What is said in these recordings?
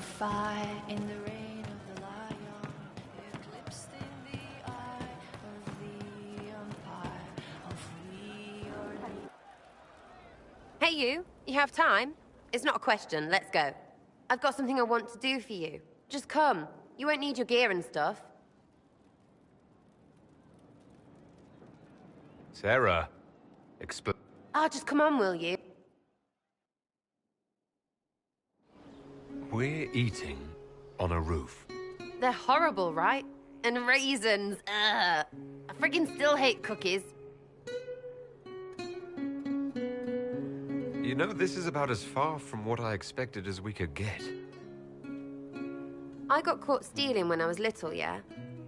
fire in the rain of the lion, eclipsed in the eye of the empire. I'll free your... Hey you have time? It's not a question, let's go. I've got something I want to do for you. Just come. You won't need your gear and stuff. Sarah, Just come on, will you? We're eating on a roof. They're horrible, right? And raisins, ugh. I friggin' still hate cookies. You know, this is about as far from what I expected as we could get. I got caught stealing when I was little, yeah?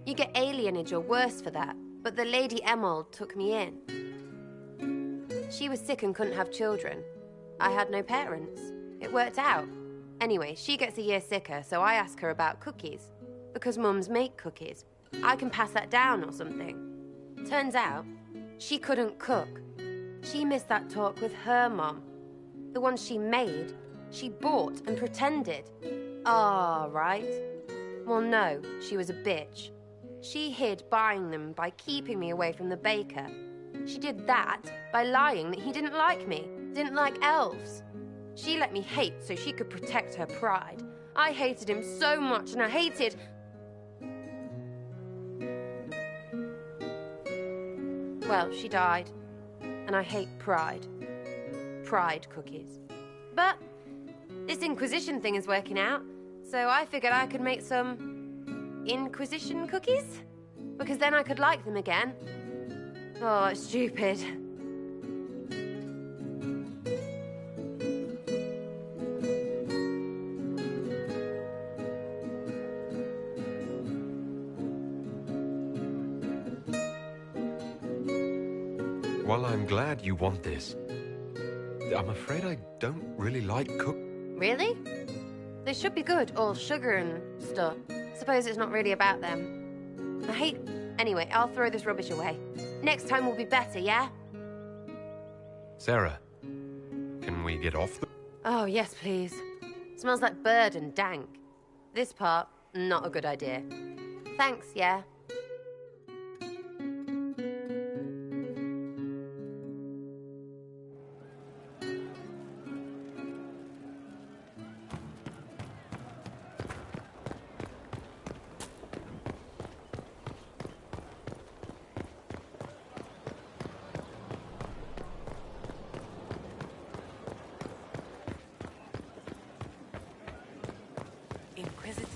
You get alienage or worse for that, but the Lady Emerald took me in. She was sick and couldn't have children. I had no parents. It worked out. Anyway, she gets a year sicker, so I ask her about cookies. Because mums make cookies. I can pass that down or something. Turns out, she couldn't cook. She missed that talk with her mom. The ones she made, she bought and pretended. Ah, right. Well, no, she was a bitch. She hid buying them by keeping me away from the baker. She did that by lying that he didn't like me, didn't like elves. She let me hate so she could protect her pride. I hated him so much, and I hated... Well, she died, and I hate pride. Pride cookies. But this Inquisition thing is working out, so I figured I could make some Inquisition cookies? Because then I could like them again. Oh, it's stupid. Well, I'm glad you want this. I'm afraid I don't really like cook... Really? They should be good, all sugar and stuff. Suppose it's not really about them. I hate... Anyway, I'll throw this rubbish away. Next time will be better, yeah? Sarah, can we get off the... Oh, yes, please. Smells like bird and dank. This part, not a good idea. Thanks, yeah? Inquisitor.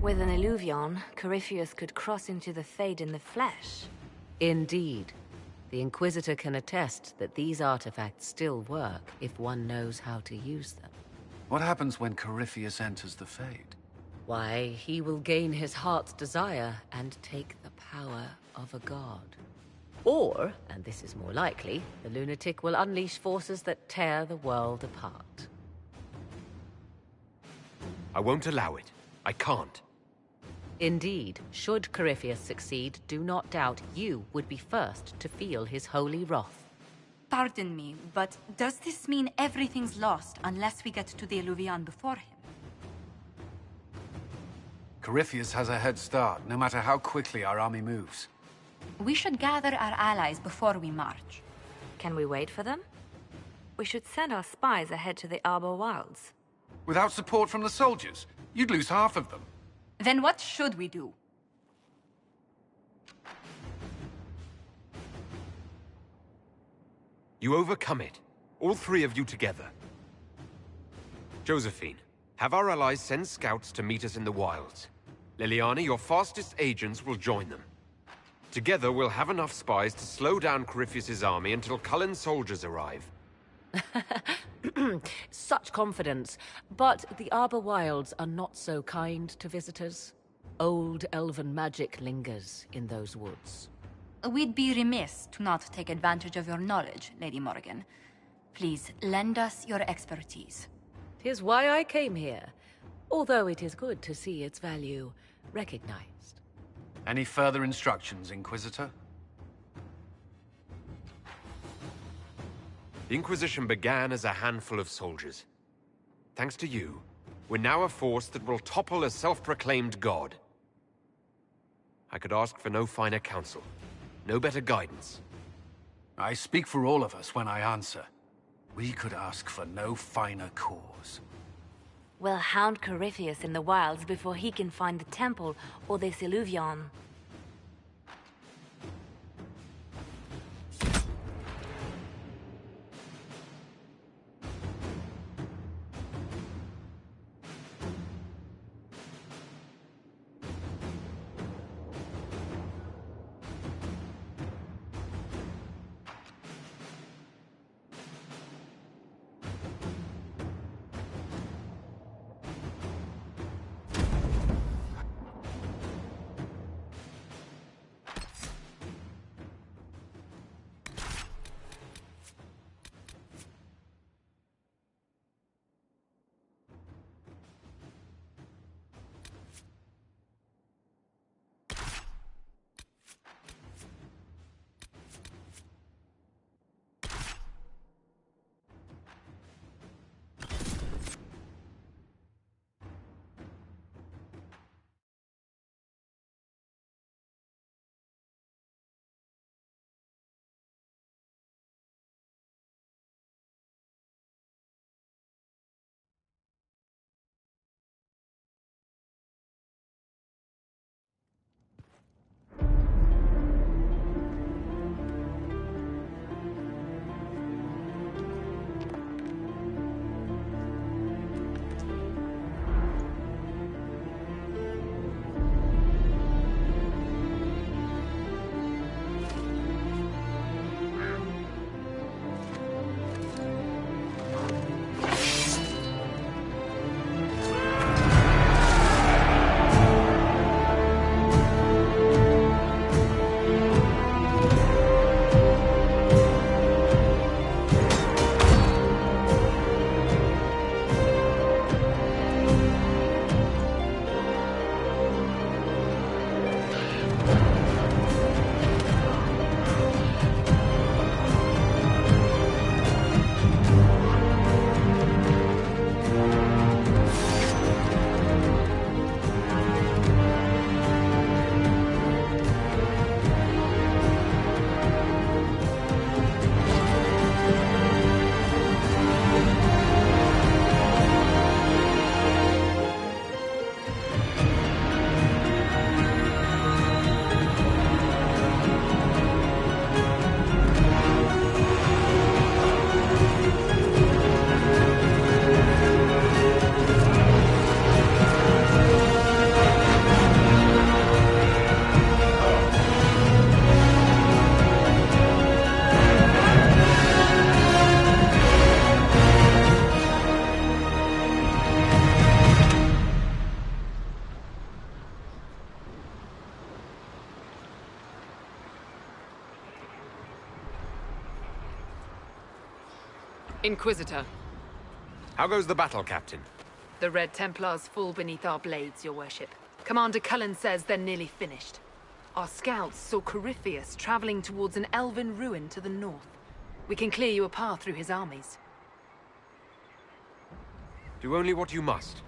With an illuvion, Corypheus could cross into the Fade in the flesh. Indeed. The Inquisitor can attest that these artifacts still work if one knows how to use them. What happens when Corypheus enters the Fade? Why, he will gain his heart's desire and take the power of a god. Or, and this is more likely, the lunatic will unleash forces that tear the world apart. I won't allow it. I can't. Indeed, should Corypheus succeed, do not doubt you would be first to feel his holy wrath. Pardon me, but does this mean everything's lost unless we get to the Illuvion before him? Corypheus has a head start, no matter how quickly our army moves. We should gather our allies before we march. Can we wait for them? We should send our spies ahead to the Arbor Wilds. Without support from the soldiers, you'd lose half of them. Then what should we do? You overcome it. All three of you together. Josephine, have our allies send scouts to meet us in the wilds. Liliana, your fastest agents will join them. Together, we'll have enough spies to slow down Corypheus' army until Cullen's soldiers arrive. Such confidence. But the Arbor Wilds are not so kind to visitors. Old elven magic lingers in those woods. We'd be remiss to not take advantage of your knowledge, Lady Morgan. Please, lend us your expertise. 'Tis why I came here, although it is good to see its value recognized. Any further instructions, Inquisitor? The Inquisition began as a handful of soldiers. Thanks to you, we're now a force that will topple a self-proclaimed god. I could ask for no finer counsel, no better guidance. I speak for all of us when I answer. We could ask for no finer cause. We'll hound Corypheus in the wilds before he can find the temple or this Illuvion. Inquisitor, How goes the battle, Captain? the Red Templars fall beneath our blades, your worship. Commander Cullen says they're nearly finished. Our scouts saw Corypheus traveling towards an elven ruin to the north. We can clear you a path through his armies. Do only what you must.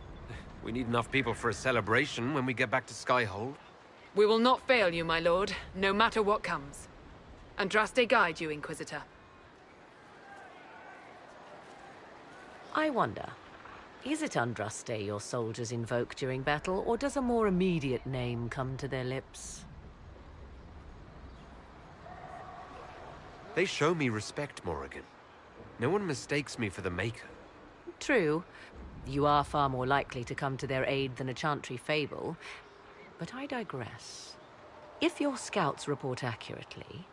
We need enough people for a celebration when we get back to Skyhold. We will not fail you, my lord, no matter what comes. Andraste guide you, Inquisitor. I wonder, is it Andraste your soldiers invoke during battle, or does a more immediate name come to their lips? They show me respect, Morrigan. No one mistakes me for the Maker. True. You are far more likely to come to their aid than a chantry fable. But I digress. If your scouts report accurately,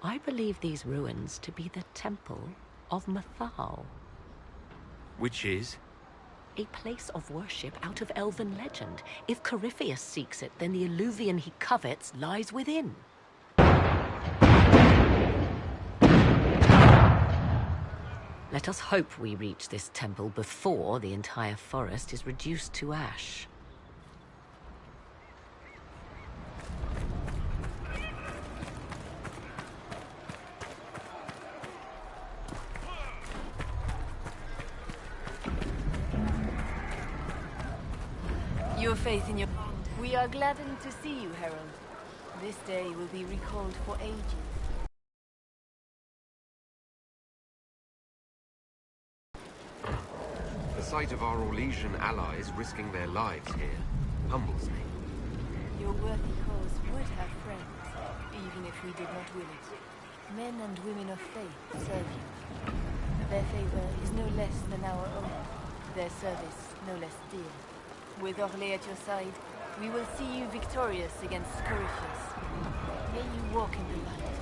I believe these ruins to be the Temple of Mathal. Which is? A place of worship out of elven legend. If Corypheus seeks it, then the alluvion he covets lies within. Let us hope we reach this temple before the entire forest is reduced to ash. Your faith in your... We are gladdened to see you, Herald. This day will be recalled for ages. The sight of our Orlesian allies risking their lives here humbles me. Your worthy cause would have friends, even if we did not will it. Men and women of faith serve you. Their favor is no less than our own. Their service no less dear. With Orlais at your side, we will see you victorious against Corypheus. May you walk in the light.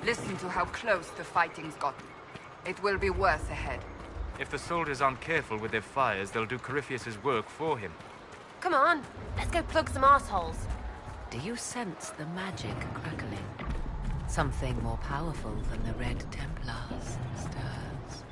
Listen to how close the fighting's gotten. It will be worse ahead. If the soldiers aren't careful with their fires, they'll do Corypheus's work for him. Come on, let's go plug some assholes. Do you sense the magic crackling? Something more powerful than the Red Templars stirs.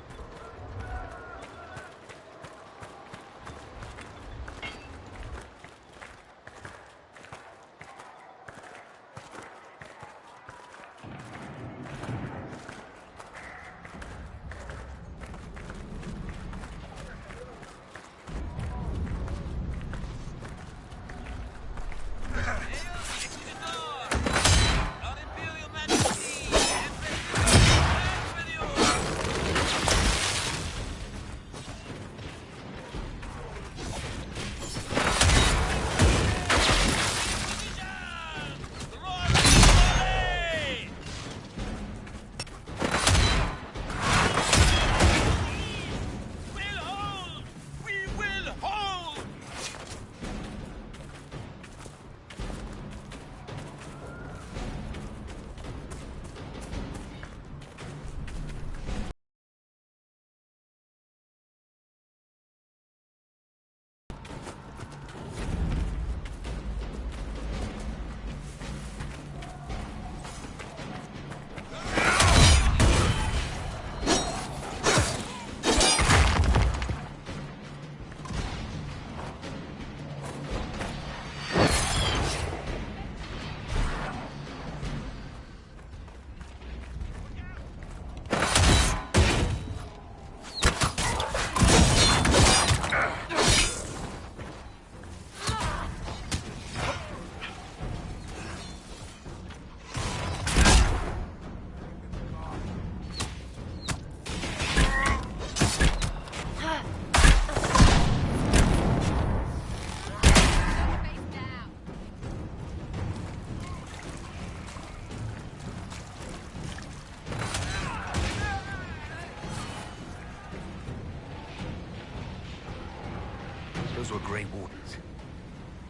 Those were Grey Wardens.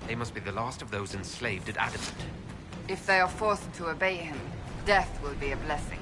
They must be the last of those enslaved at Adamant. If they are forced to obey him, death will be a blessing.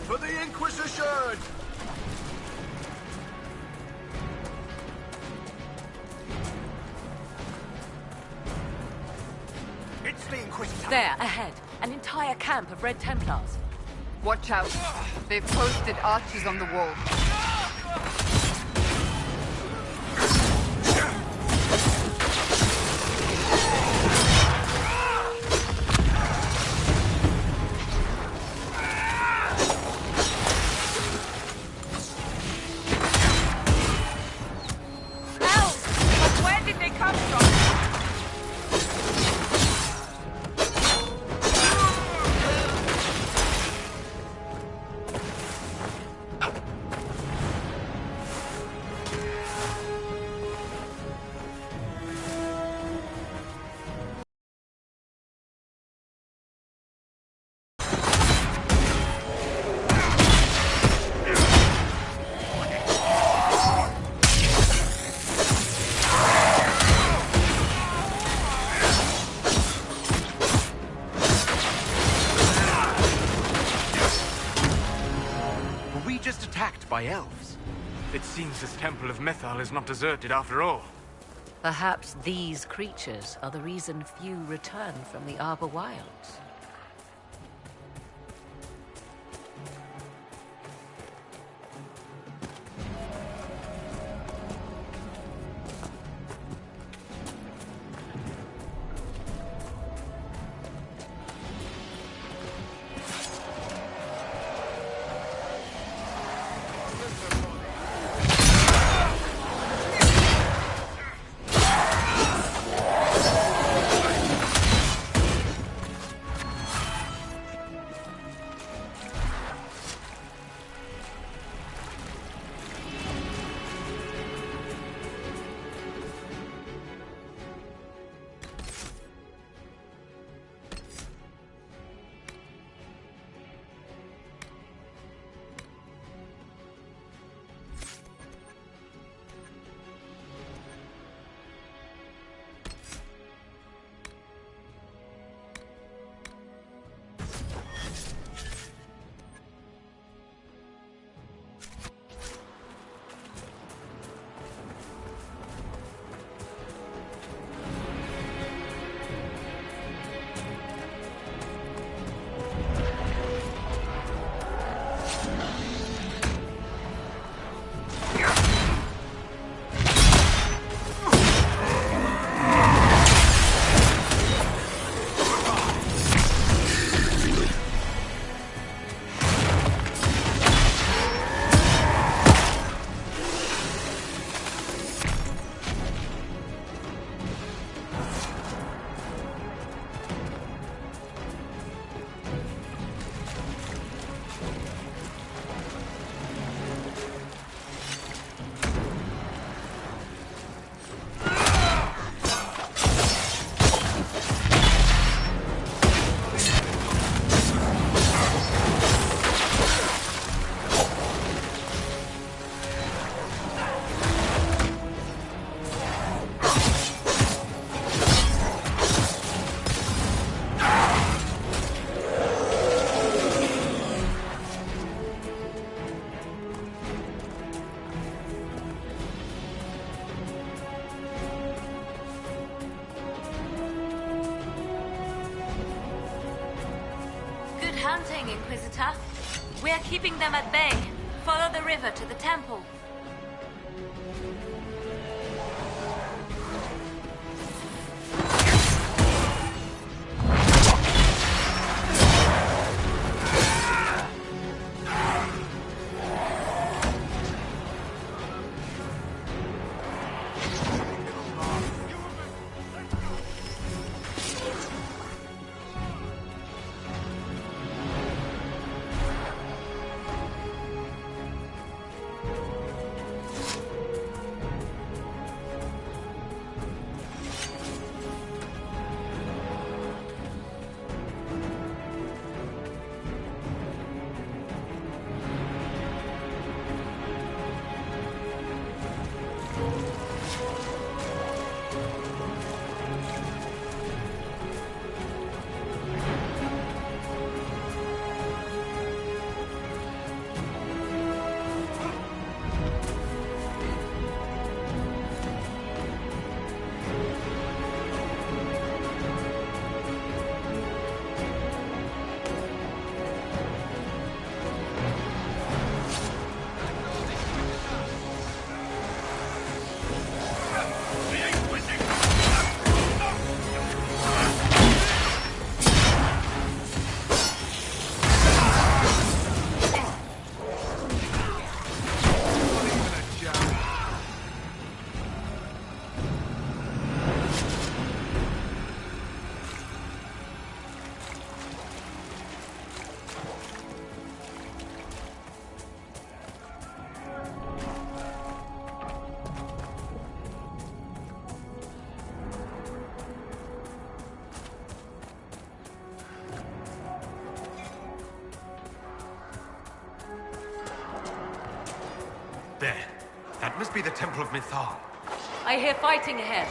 For the Inquisition! It's the Inquisitor! There, ahead. An entire camp of Red Templars. Watch out. They've posted archers on the wall. By elves. It seems this Temple of Mythal is not deserted after all. Perhaps these creatures are the reason few return from the Arbor Wilds. Hunting, Inquisitor. We're keeping them at bay. Follow the river to the temple. There. That must be the Temple of Mithal. I hear fighting ahead.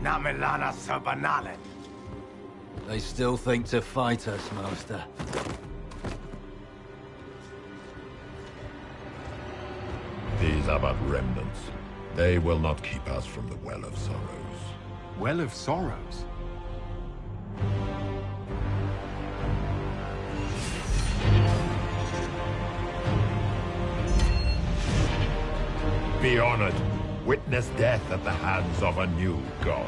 Namelana Sabanale. They still think to fight us, Master. These are but remnants. They will not keep us from the Well of Sorrows. Well of Sorrows? Be honored. Witness death at the hands of a new god.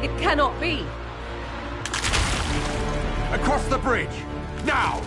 It cannot be! Across the bridge! Now!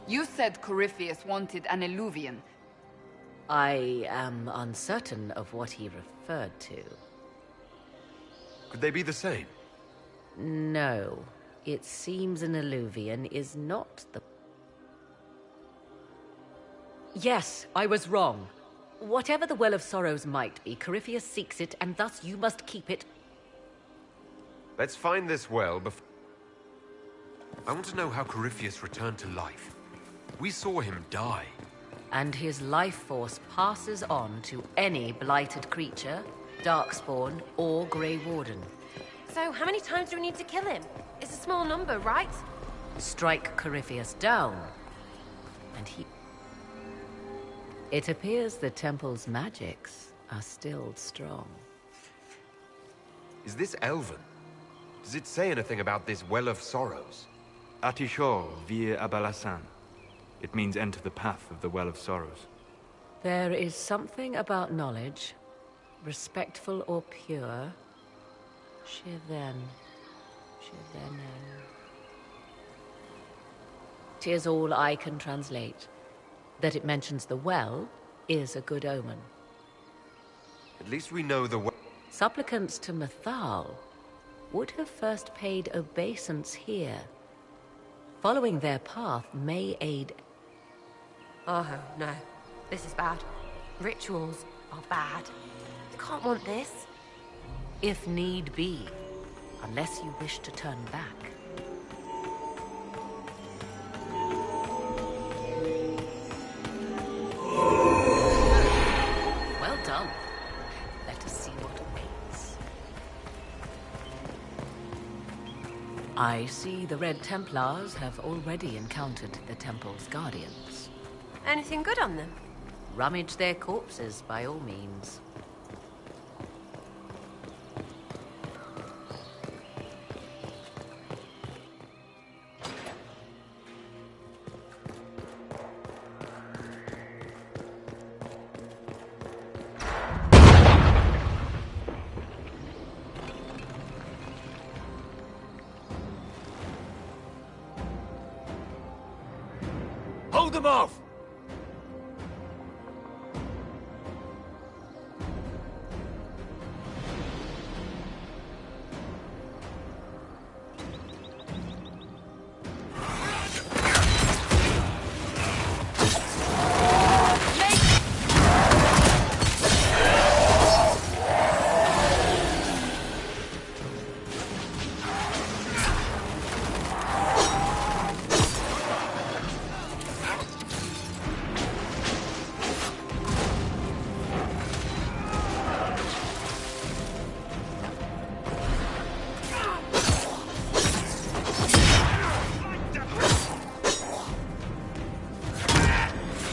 You said Corypheus wanted an Eluvian. I am uncertain of what he referred to. Could they be the same? No. It seems an Eluvian is not the... Yes, I was wrong. Whatever the Well of Sorrows might be, Corypheus seeks it, and thus you must keep it. Let's find this well before... I want to know how Corypheus returned to life. We saw him die. And his life force passes on to any blighted creature, Darkspawn, or Grey Warden. So, how many times do we need to kill him? It's a small number, right? Strike Corypheus down, and he... It appears the temple's magics are still strong. Is this Elven? Does it say anything about this Well of Sorrows? Atishor vir Abalasan. It means enter the path of the Well of Sorrows. There is something about knowledge, respectful or pure. Shivenen. 'Tis all I can translate. That it mentions the well is a good omen. At least we know the well. Supplicants to Mathal would have first paid obeisance here. Following their path may aid... Oh, no. This is bad. Rituals are bad. You can't want this. If need be, unless you wish to turn back. Well done. Let us see what awaits. I see the Red Templars have already encountered the temple's guardians. Anything good on them? Rummage their corpses, by all means. Hold them off!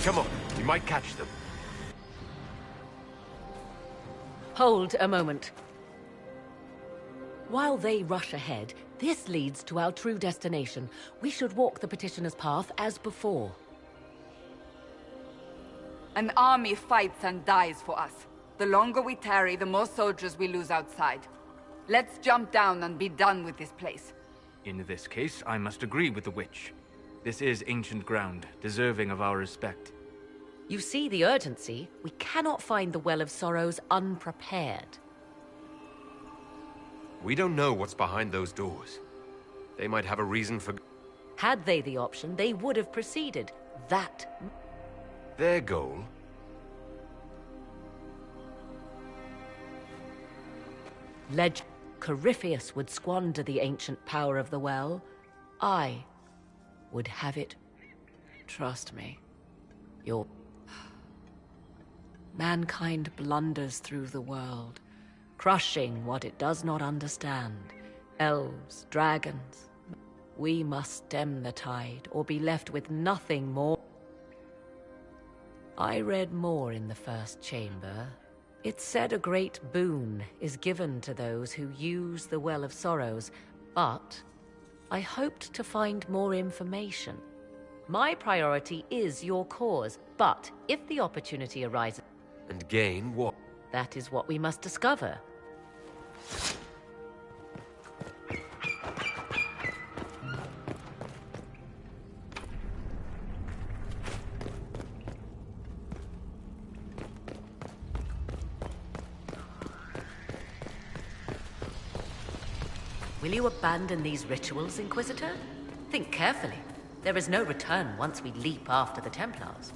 Come on, you might catch them. Hold a moment. While they rush ahead, this leads to our true destination. We should walk the petitioner's path as before. An army fights and dies for us. The longer we tarry, the more soldiers we lose outside. Let's jump down and be done with this place. In this case, I must agree with the witch. This is ancient ground, deserving of our respect. You see the urgency? We cannot find the Well of Sorrows unprepared. We don't know what's behind those doors. They might have a reason for... Had they the option, they would have proceeded. That... Their goal? Corypheus would squander the ancient power of the well. I would have it. Trust me. Mankind blunders through the world, crushing what it does not understand. Elves, dragons. We must stem the tide, or be left with nothing more. I read more in the first chamber. It said a great boon is given to those who use the Well of Sorrows, but I hoped to find more information. My priority is your cause, but if the opportunity arises... And gain what? That is what we must discover. Will you abandon these rituals, Inquisitor? Think carefully. There is no return once we leap after the Templars.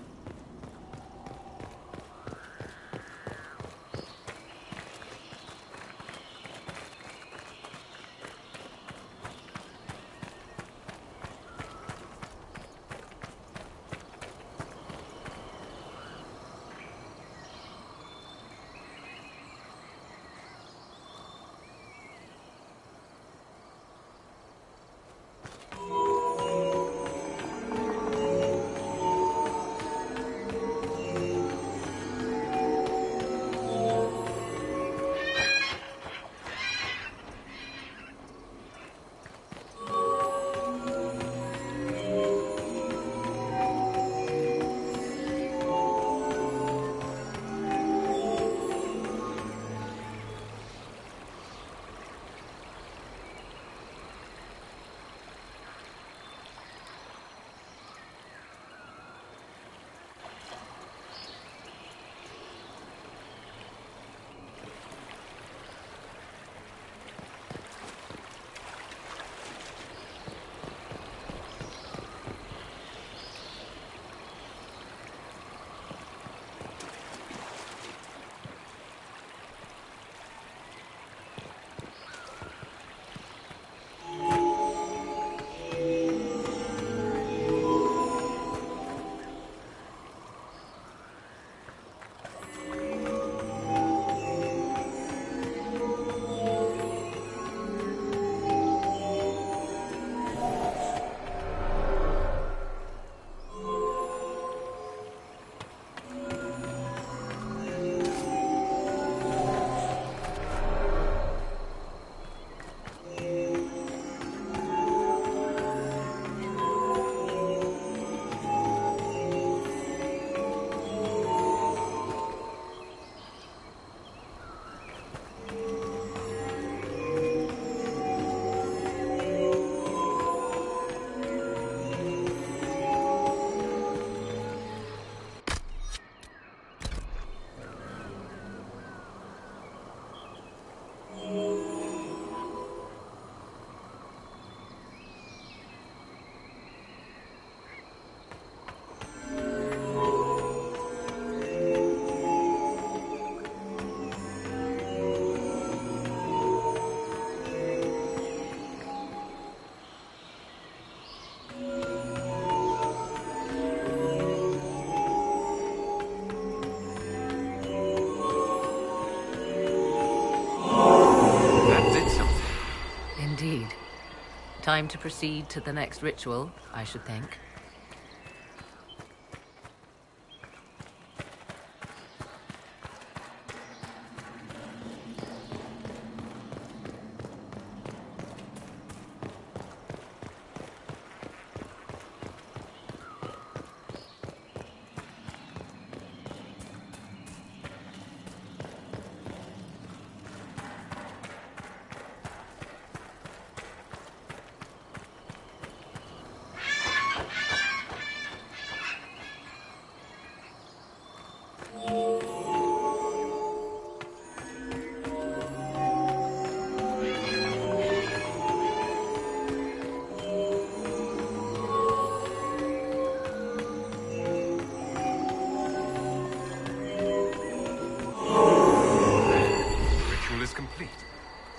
Time to proceed to the next ritual, I should think.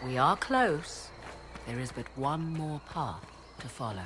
We are close. There is but one more path to follow.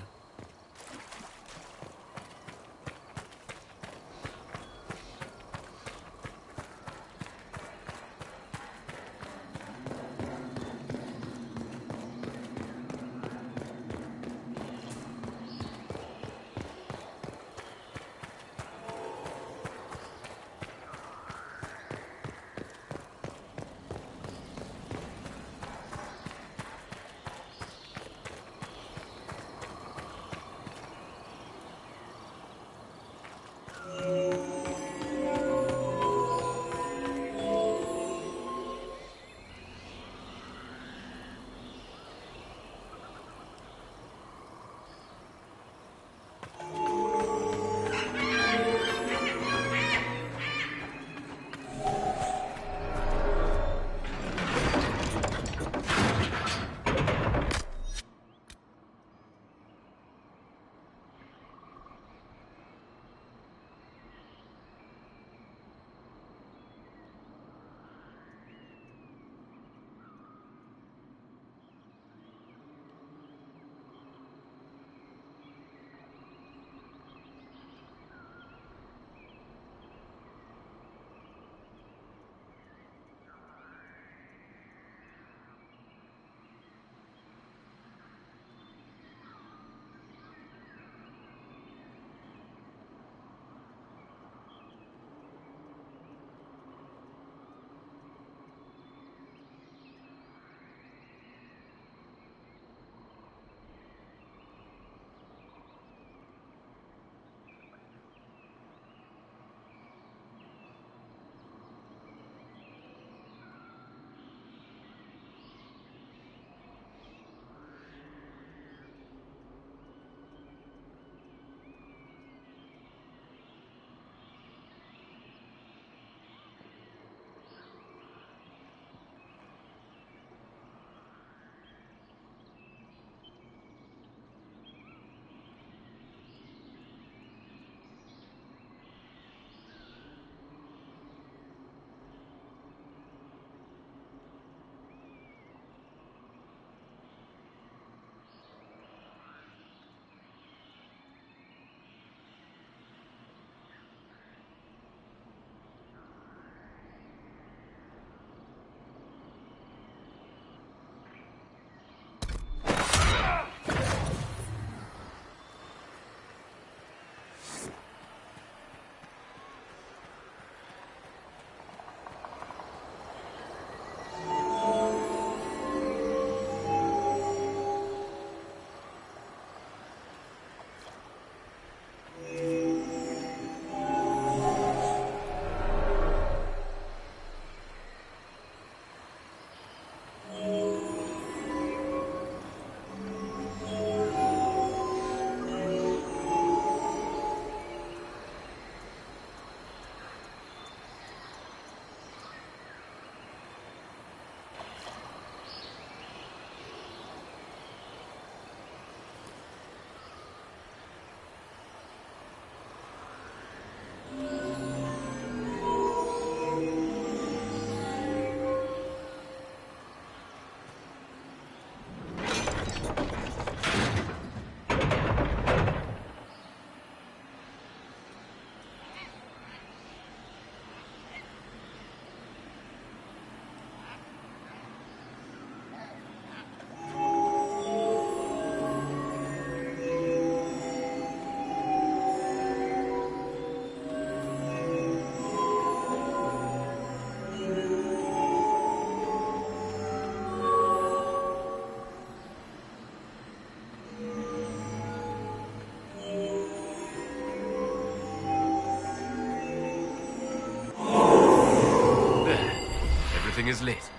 is lit.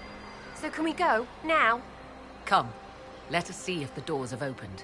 So can we go? Now? Come, let us see if the doors have opened.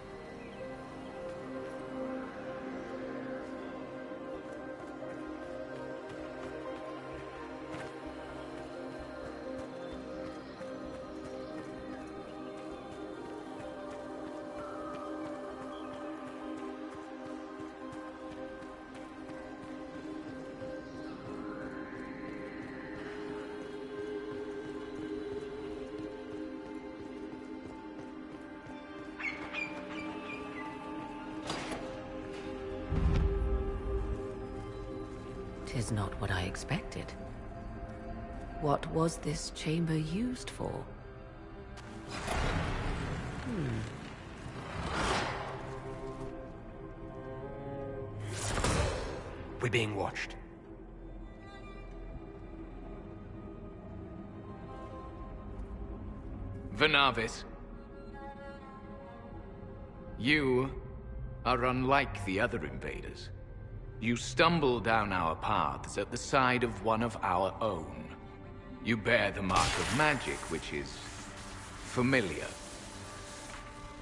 Tis not what I expected. What was this chamber used for? We're being watched. Vernavis. You are unlike the other invaders. You stumble down our paths at the side of one of our own. You bear the mark of magic, which is familiar.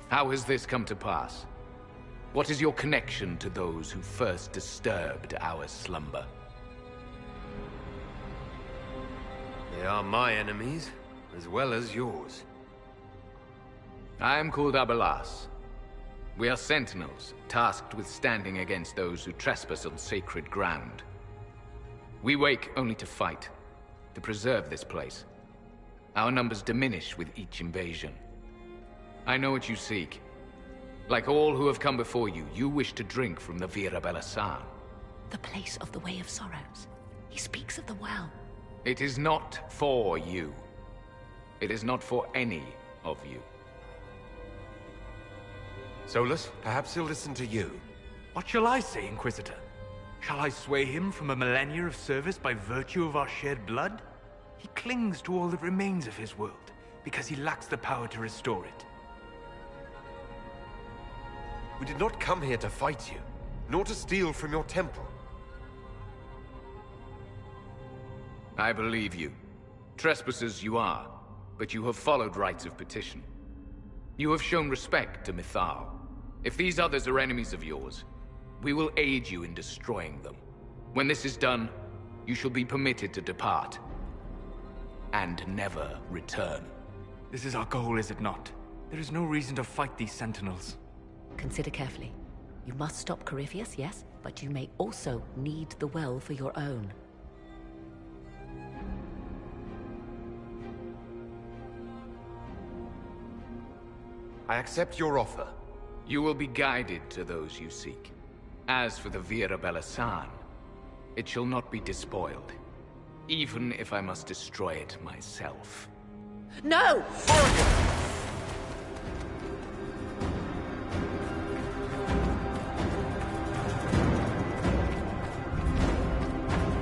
How has this come to pass? What is your connection to those who first disturbed our slumber? They are my enemies, as well as yours. I am called Abelas. We are sentinels, tasked with standing against those who trespass on sacred ground. We wake only to fight, to preserve this place. Our numbers diminish with each invasion. I know what you seek. Like all who have come before you, you wish to drink from the Vira Belasan. The place of the Way of Sorrows. He speaks of the well. It is not for you. It is not for any of you. Solus, perhaps he'll listen to you. What shall I say, Inquisitor? Shall I sway him from a millennia of service by virtue of our shared blood? He clings to all that remains of his world, because he lacks the power to restore it. We did not come here to fight you, nor to steal from your temple. I believe you. Trespassers you are, but you have followed rites of petition. You have shown respect to Mythal. If these others are enemies of yours, we will aid you in destroying them. When this is done, you shall be permitted to depart. And never return. This is our goal, is it not? There is no reason to fight these sentinels. Consider carefully. You must stop Corypheus, yes, but you may also need the well for your own. I accept your offer. You will be guided to those you seek. As for the Vira Belasan, it shall not be despoiled, even if I must destroy it myself. No!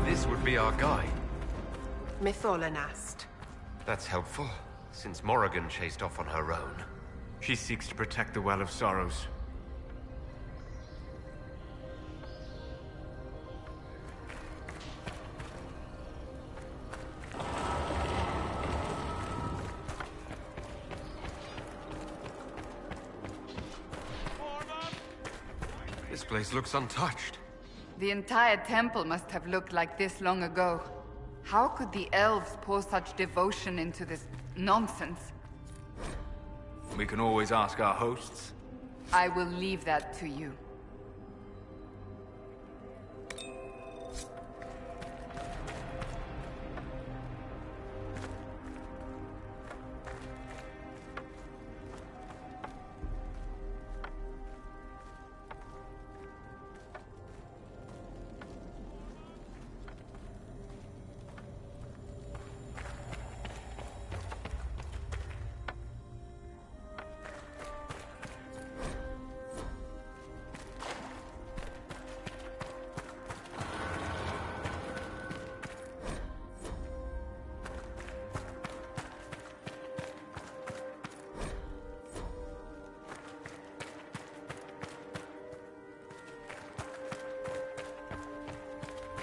This would be our guide. Mytholanast. That's helpful, since Morrigan chased off on her own. She seeks to protect the Well of Sorrows. This place looks untouched. The entire temple must have looked like this long ago. How could the elves pour such devotion into this nonsense? We can always ask our hosts. I will leave that to you.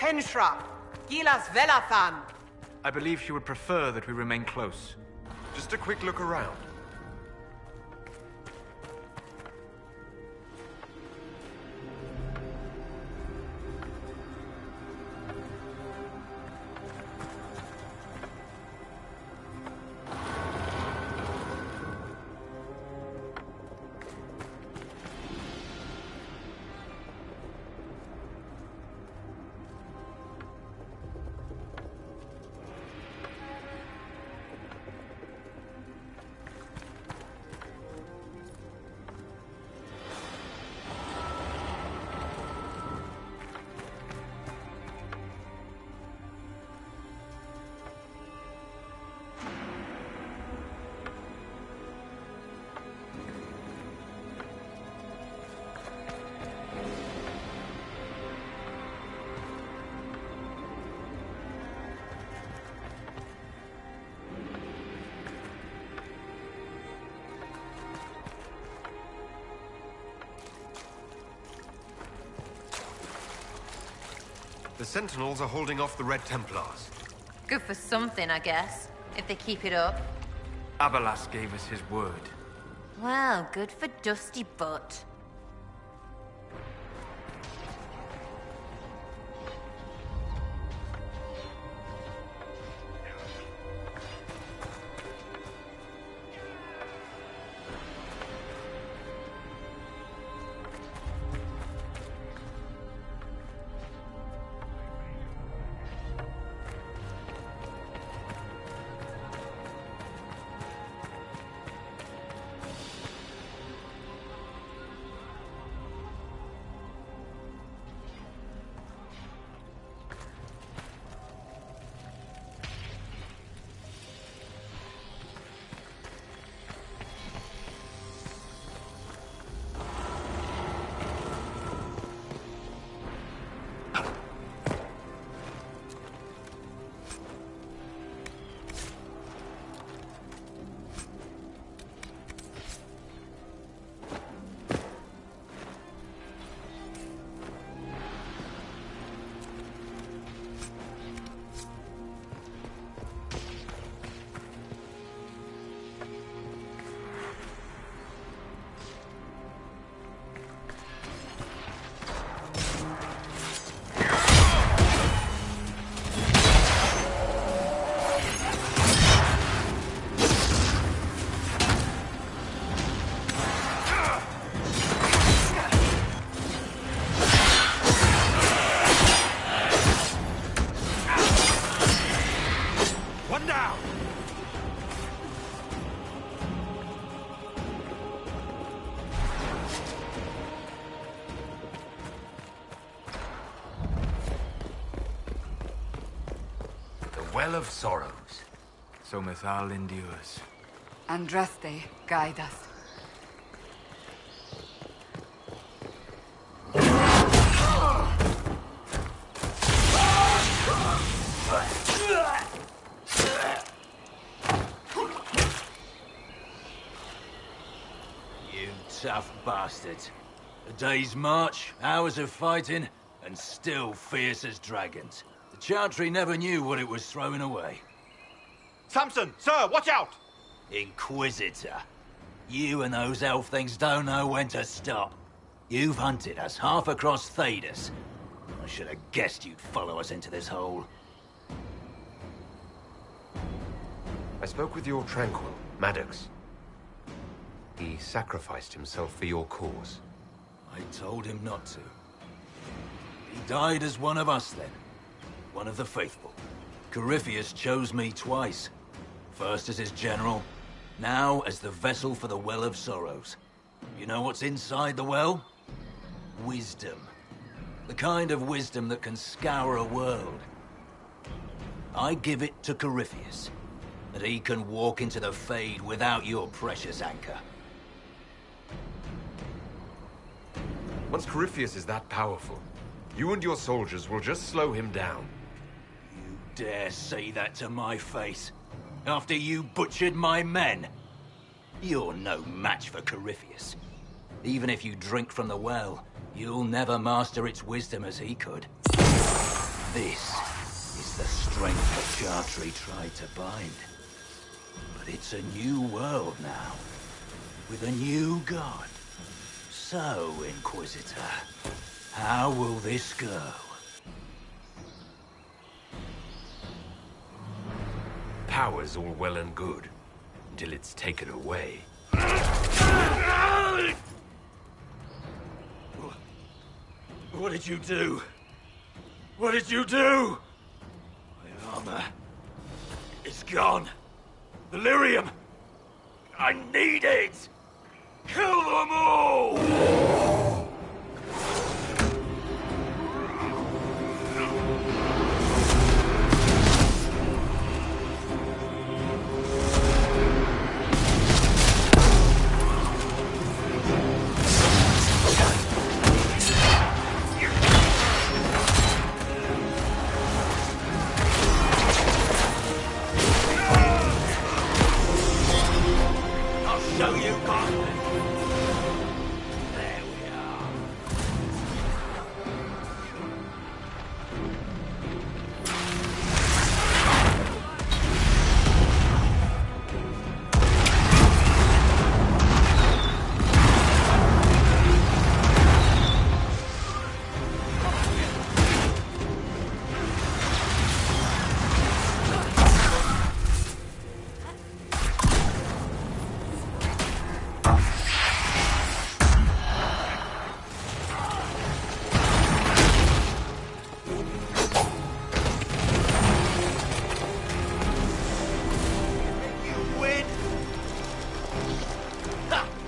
Henshra, Gilas Velathan. I believe she would prefer that we remain close. Just a quick look around. The Sentinels are holding off the Red Templars. Good for something, I guess, if they keep it up. Abelas gave us his word. Well, good for Dusty Butt. Well of Sorrows. So Mythal endures. Andraste, guide us. You tough bastards. A day's march, hours of fighting, and still fierce as dragons. The Chantry never knew what it was throwing away. Samson! Sir, watch out! Inquisitor. You and those elf things don't know when to stop. You've hunted us half across Thedas. I should have guessed you'd follow us into this hole. I spoke with your Tranquil, Maddox. He sacrificed himself for your cause. I told him not to. He died as one of us then. One of the faithful. Corypheus chose me twice. First as his general, now as the vessel for the Well of Sorrows. You know what's inside the well? Wisdom. The kind of wisdom that can scour a world. I give it to Corypheus, that he can walk into the Fade without your precious anchor. Once Corypheus is that powerful, you and your soldiers will just slow him down. You dare say that to my face? After you butchered my men? You're no match for Corypheus. Even if you drink from the well, you'll never master its wisdom as he could. This is the strength that Chartry tried to bind. But it's a new world now, with a new god. So, Inquisitor, how will this go? Power's all well and good, until it's taken away. What did you do? What did you do? My armor... it's gone. The lyrium! I need it! Kill them all! Show you, God! There we are.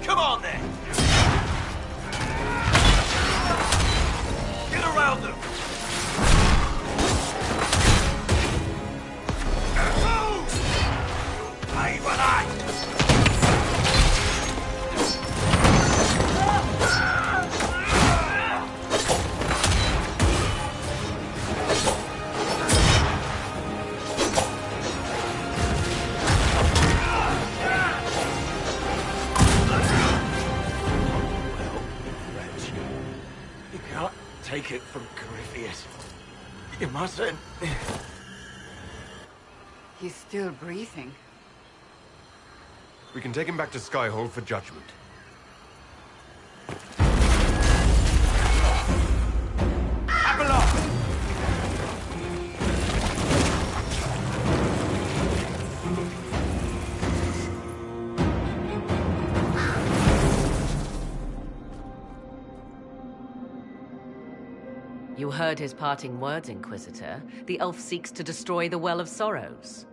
Come on, then! Get around them! Move! Pay for that! Take it from Corypheus. You mustn't. He's still breathing. We can take him back to Skyhold for judgment. You heard his parting words, Inquisitor. The elf seeks to destroy the Well of Sorrows.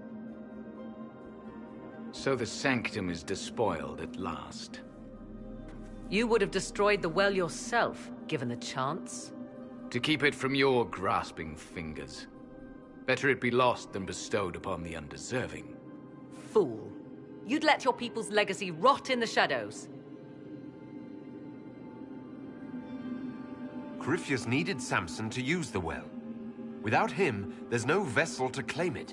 So the Sanctum is despoiled at last. You would have destroyed the well yourself, given the chance. To keep it from your grasping fingers. Better it be lost than bestowed upon the undeserving. Fool. You'd let your people's legacy rot in the shadows. Corypheus needed Samson to use the well. Without him, there's no vessel to claim it.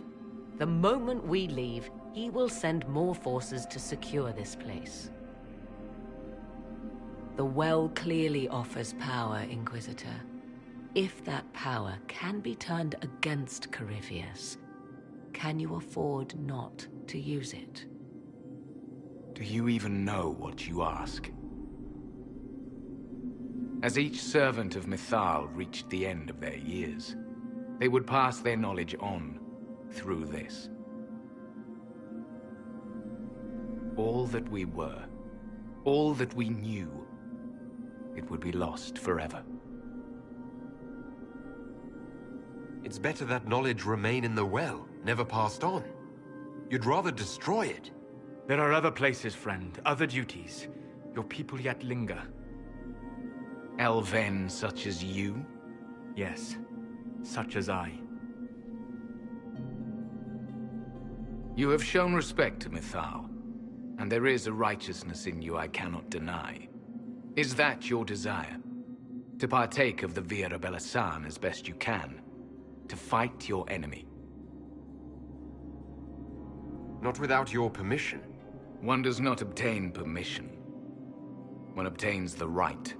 The moment we leave, he will send more forces to secure this place. The well clearly offers power, Inquisitor. If that power can be turned against Corypheus, can you afford not to use it? Do you even know what you ask? As each servant of Mythal reached the end of their years, they would pass their knowledge on through this. All that we were, all that we knew, it would be lost forever. It's better that knowledge remain in the well, never passed on. You'd rather destroy it. There are other places, friend, other duties. Your people yet linger. Elven such as you? Yes, such as I. You have shown respect to Mythal, and there is a righteousness in you I cannot deny. Is that your desire? To partake of the Via Belasan as best you can? To fight your enemy? Not without your permission. One does not obtain permission. One obtains the right.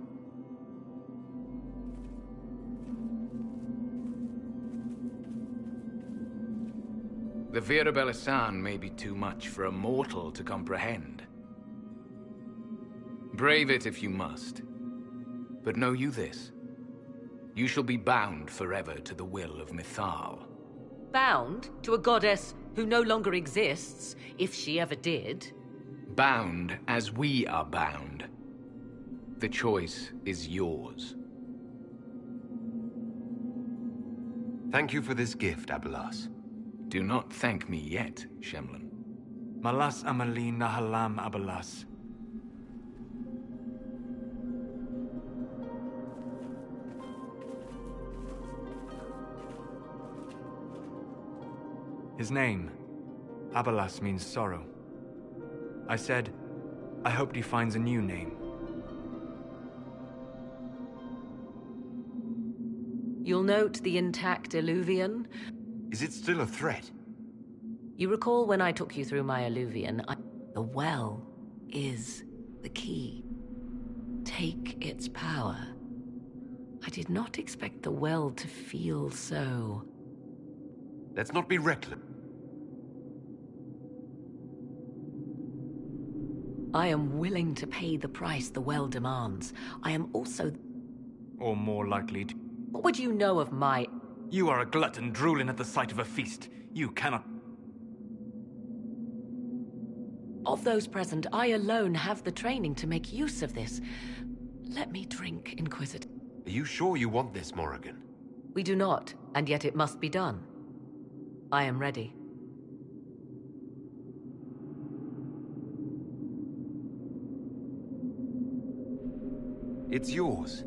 The Vera Belisan may be too much for a mortal to comprehend. Brave it if you must. But know you this. You shall be bound forever to the will of Mythal. Bound to a goddess who no longer exists, if she ever did. Bound as we are bound. The choice is yours. Thank you for this gift, Abelas. Do not thank me yet, Shemlin. Malas Amali Nahalam Abalas. His name, Abalas, means sorrow. I said, I hoped he finds a new name. You'll note the intact Illuvian. Is it still a threat? You recall when I took you through my Illuvian, the well is the key. Take its power. I did not expect the well to feel so... Let's not be reckless. I am willing to pay the price the well demands. I am also... Or more likely to... What would you know of my... You are a glutton drooling at the sight of a feast. You cannot... Of those present, I alone have the training to make use of this. Let me drink, Inquisitor. Are you sure you want this, Morrigan? We do not, and yet it must be done. I am ready. It's yours.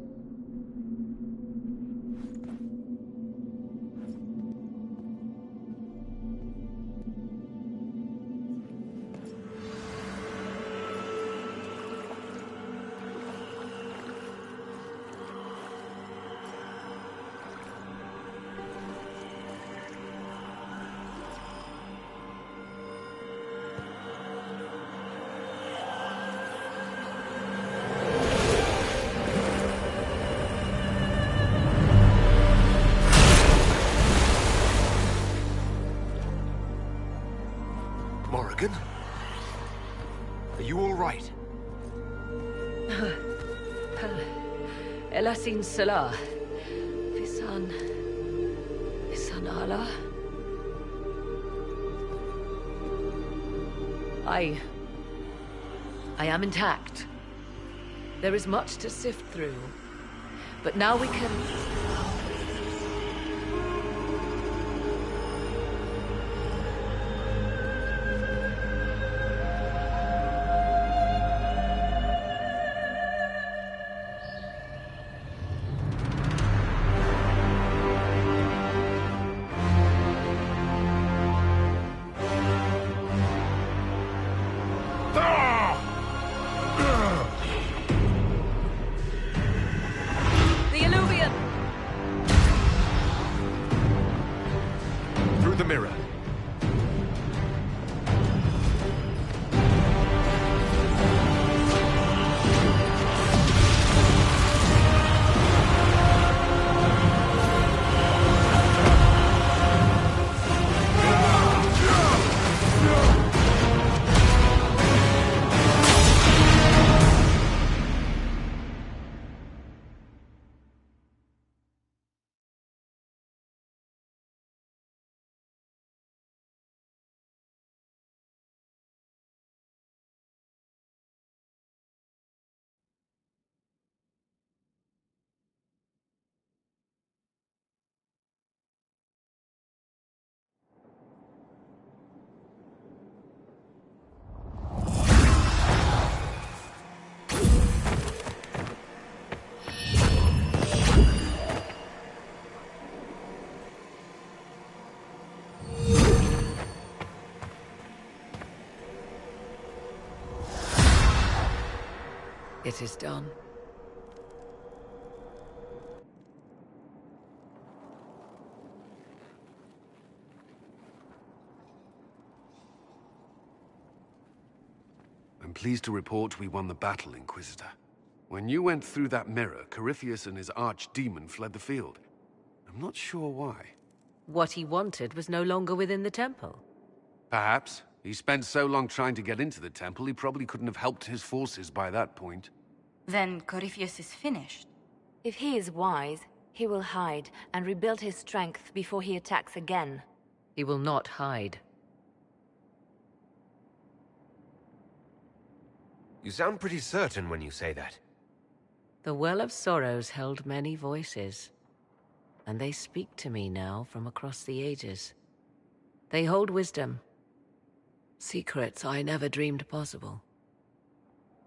Morrigan? Are you all right? Elasin Salah. Visan Allah. I am intact. There is much to sift through. But now we can... It is done. I'm pleased to report we won the battle, Inquisitor. When you went through that mirror, Corypheus and his archdemon fled the field. I'm not sure why. What he wanted was no longer within the temple. Perhaps. He spent so long trying to get into the temple, he probably couldn't have helped his forces by that point. Then Corypheus is finished. If he is wise, he will hide and rebuild his strength before he attacks again. He will not hide. You sound pretty certain when you say that. The Well of Sorrows held many voices, and they speak to me now from across the ages. They hold wisdom. Secrets I never dreamed possible.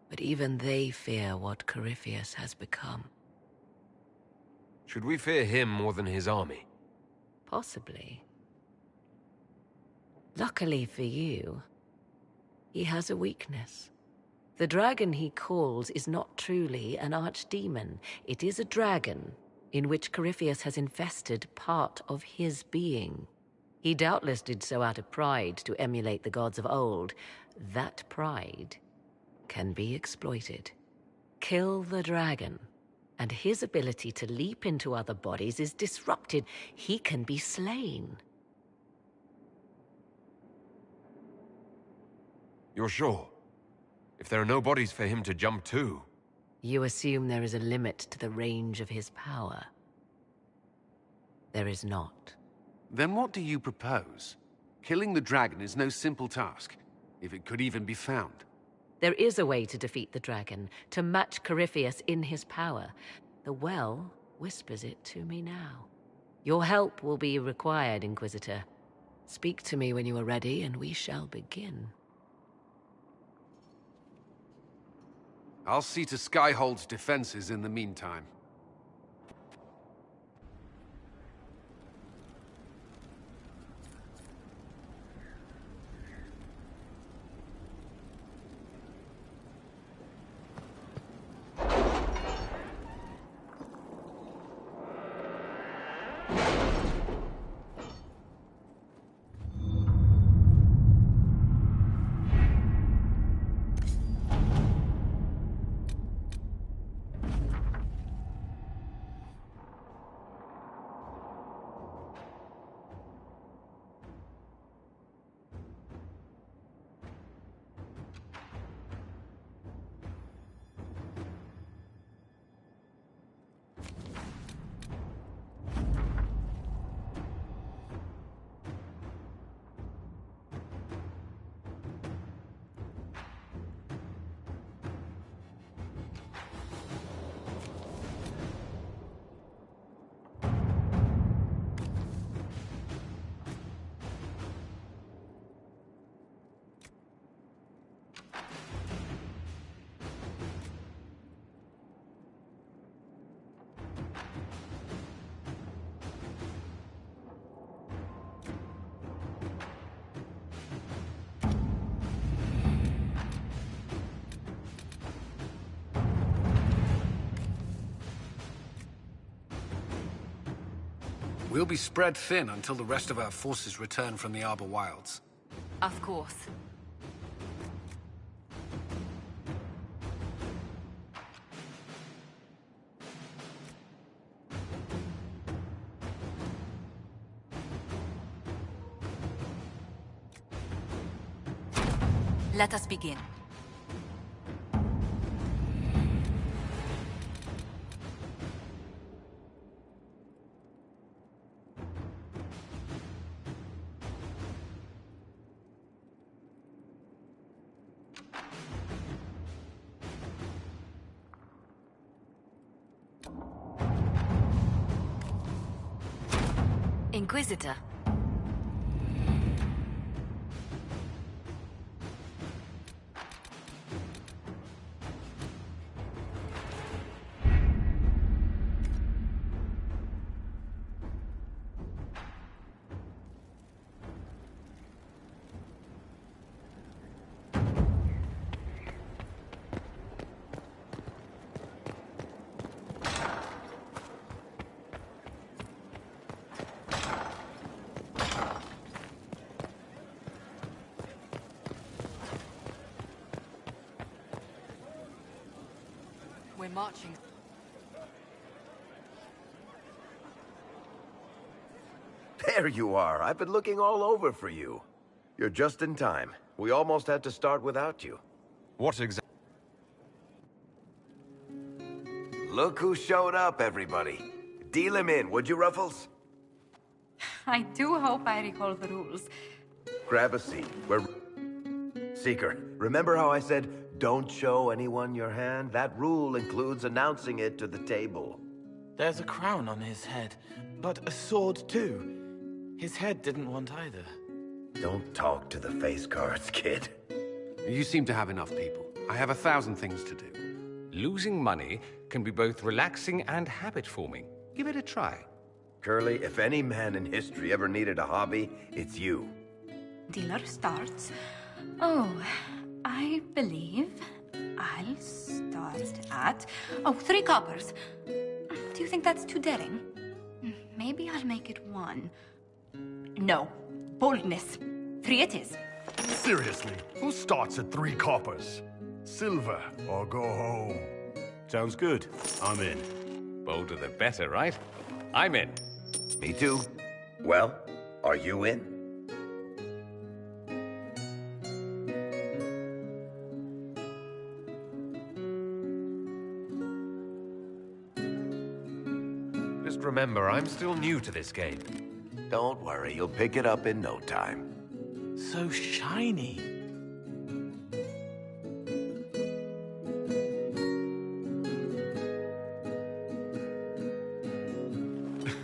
But even they fear what Corypheus has become. Should we fear him more than his army? Possibly. Luckily for you, he has a weakness. The dragon he calls is not truly an archdemon. It is a dragon in which Corypheus has infested part of his being. He doubtless did so out of pride to emulate the gods of old. That pride can be exploited. Kill the dragon, and his ability to leap into other bodies is disrupted. He can be slain. You're sure? If there are no bodies for him to jump to... You assume there is a limit to the range of his power. There is not. Then what do you propose? Killing the dragon is no simple task, if it could even be found. There is a way to defeat the dragon, to match Corypheus in his power. The well whispers it to me now. Your help will be required, Inquisitor. Speak to me when you are ready, and we shall begin. I'll see to Skyhold's defenses in the meantime. We'll be spread thin until the rest of our forces return from the Arbor Wilds. Of course. Let us begin. Inquisitor. We're marching. There you are. I've been looking all over for you. You're just in time. We almost had to start without you. What exactly? Look who showed up, everybody. Deal him in, would you, Ruffles? I do hope I recall the rules. Grab a seat. Seeker, remember how I said, don't show anyone your hand? That rule includes announcing it to the table. There's a crown on his head, but a sword too. His head didn't want either. Don't talk to the face cards, kid. You seem to have enough people. I have 1,000 things to do. Losing money can be both relaxing and habit-forming. Give it a try. Curly, if any man in history ever needed a hobby, it's you. Dealer starts. Oh, I believe I'll start at... Oh, 3 coppers. Do you think that's too daring? Maybe I'll make it 1. No. Boldness. 3 it is. Seriously, who starts at 3 coppers? Silver or go home. Sounds good. I'm in. Bolder the better, right? I'm in. Me too. Well, are you in? Just remember, I'm still new to this game. Don't worry, you'll pick it up in no time. So shiny.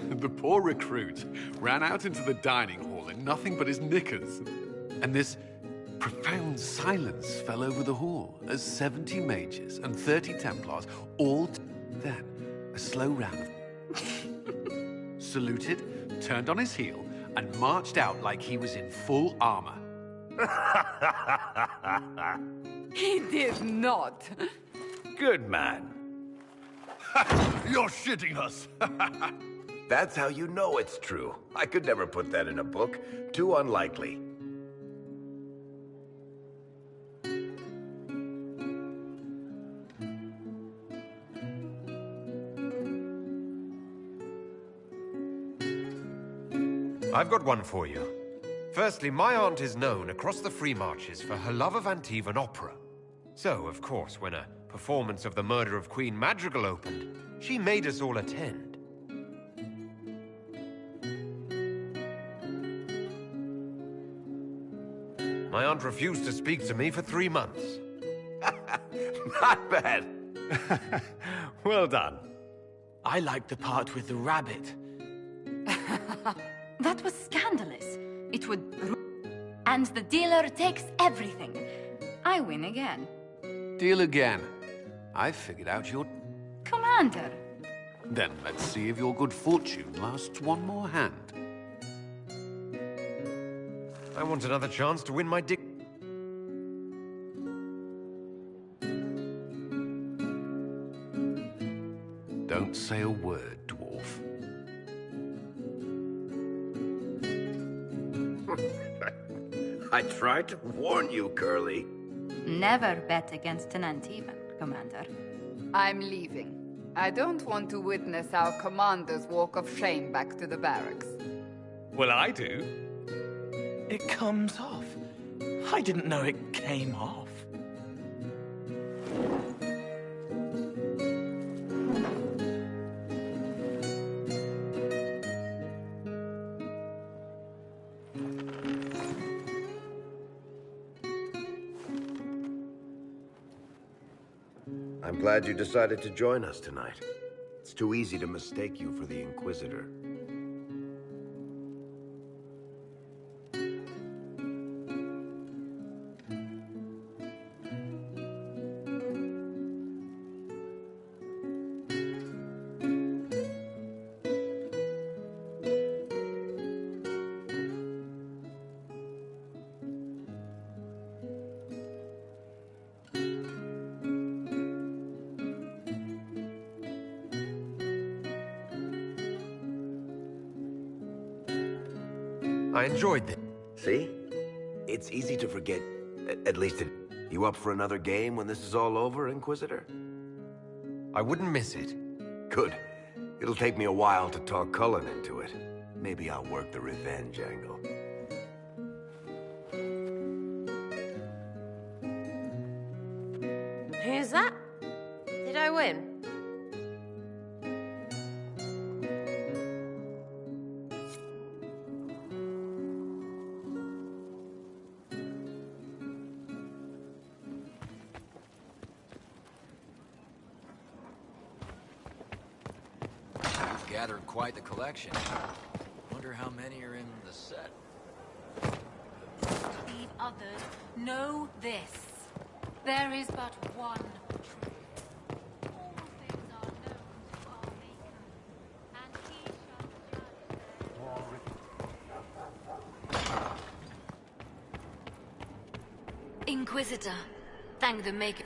The poor recruit ran out into the dining hall in nothing but his knickers. And this profound silence fell over the hall as 70 mages and 30 Templars then a slow round saluted, turned on his heel, and marched out like he was in full armor. He did not. Good man. You're shitting us. That's how you know it's true. I could never put that in a book. Too unlikely. I've got one for you. Firstly, my aunt is known across the Free Marches for her love of Antivan opera. So, of course, when a performance of The Murder of Queen Madrigal opened, she made us all attend. My aunt refused to speak to me for 3 months. Not bad. Well done. I like the part with the rabbit. That was scandalous. It would... And the dealer takes everything. I win again. Deal again. I've figured out your... Commander. Then let's see if your good fortune lasts one more hand. I want another chance to win my dick. Don't say a word, dwarf. I tried to warn you, Curly. Never bet against an Antivan, Commander. I'm leaving. I don't want to witness our commander's walk of shame back to the barracks. Well, I do. It comes off. I didn't know it came off. I'm glad you decided to join us tonight. It's too easy to mistake you for the Inquisitor. I enjoyed this. See? It's easy to forget. At least you up for another game when this is all over, Inquisitor? I wouldn't miss it. Good. It'll take me a while to talk Cullen into it. Maybe I'll work the revenge angle. Was that... Did I win? Gathered quite the collection. Wonder how many are in the set. The others know this. There is but one truth. All things are known to our Maker, and he shall judge them. Inquisitor, thank the Maker.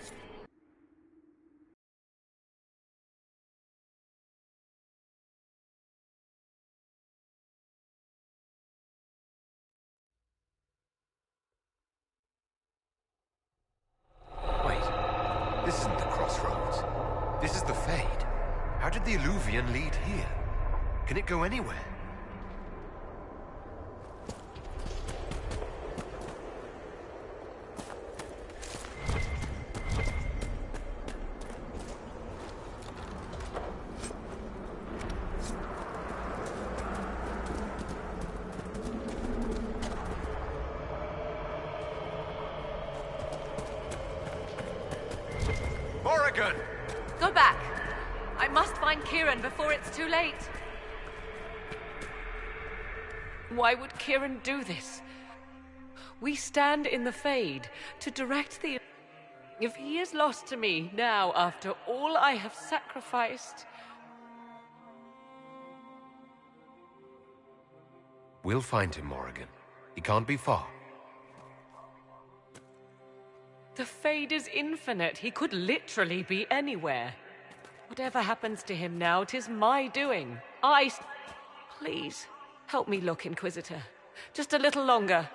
This isn't the crossroads. This is the Fade. How did the Illuvian lead here? Can it go anywhere? Go back! I must find Kieran before it's too late. Why would Kieran do this? We stand in the Fade to direct the... If he is lost to me now after all I have sacrificed... We'll find him, Morrigan. He can't be far. The Fade is infinite. He could literally be anywhere. Whatever happens to him now, 'tis my doing. Please, help me look, Inquisitor. Just a little longer.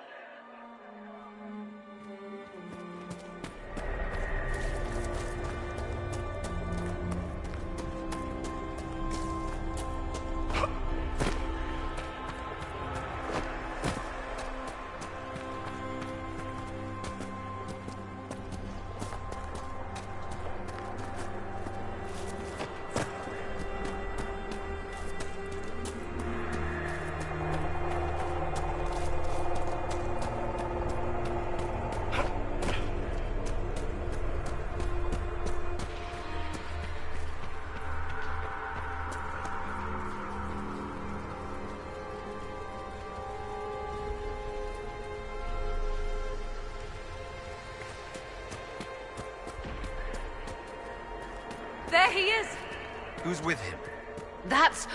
There he is! Who's with him? That's...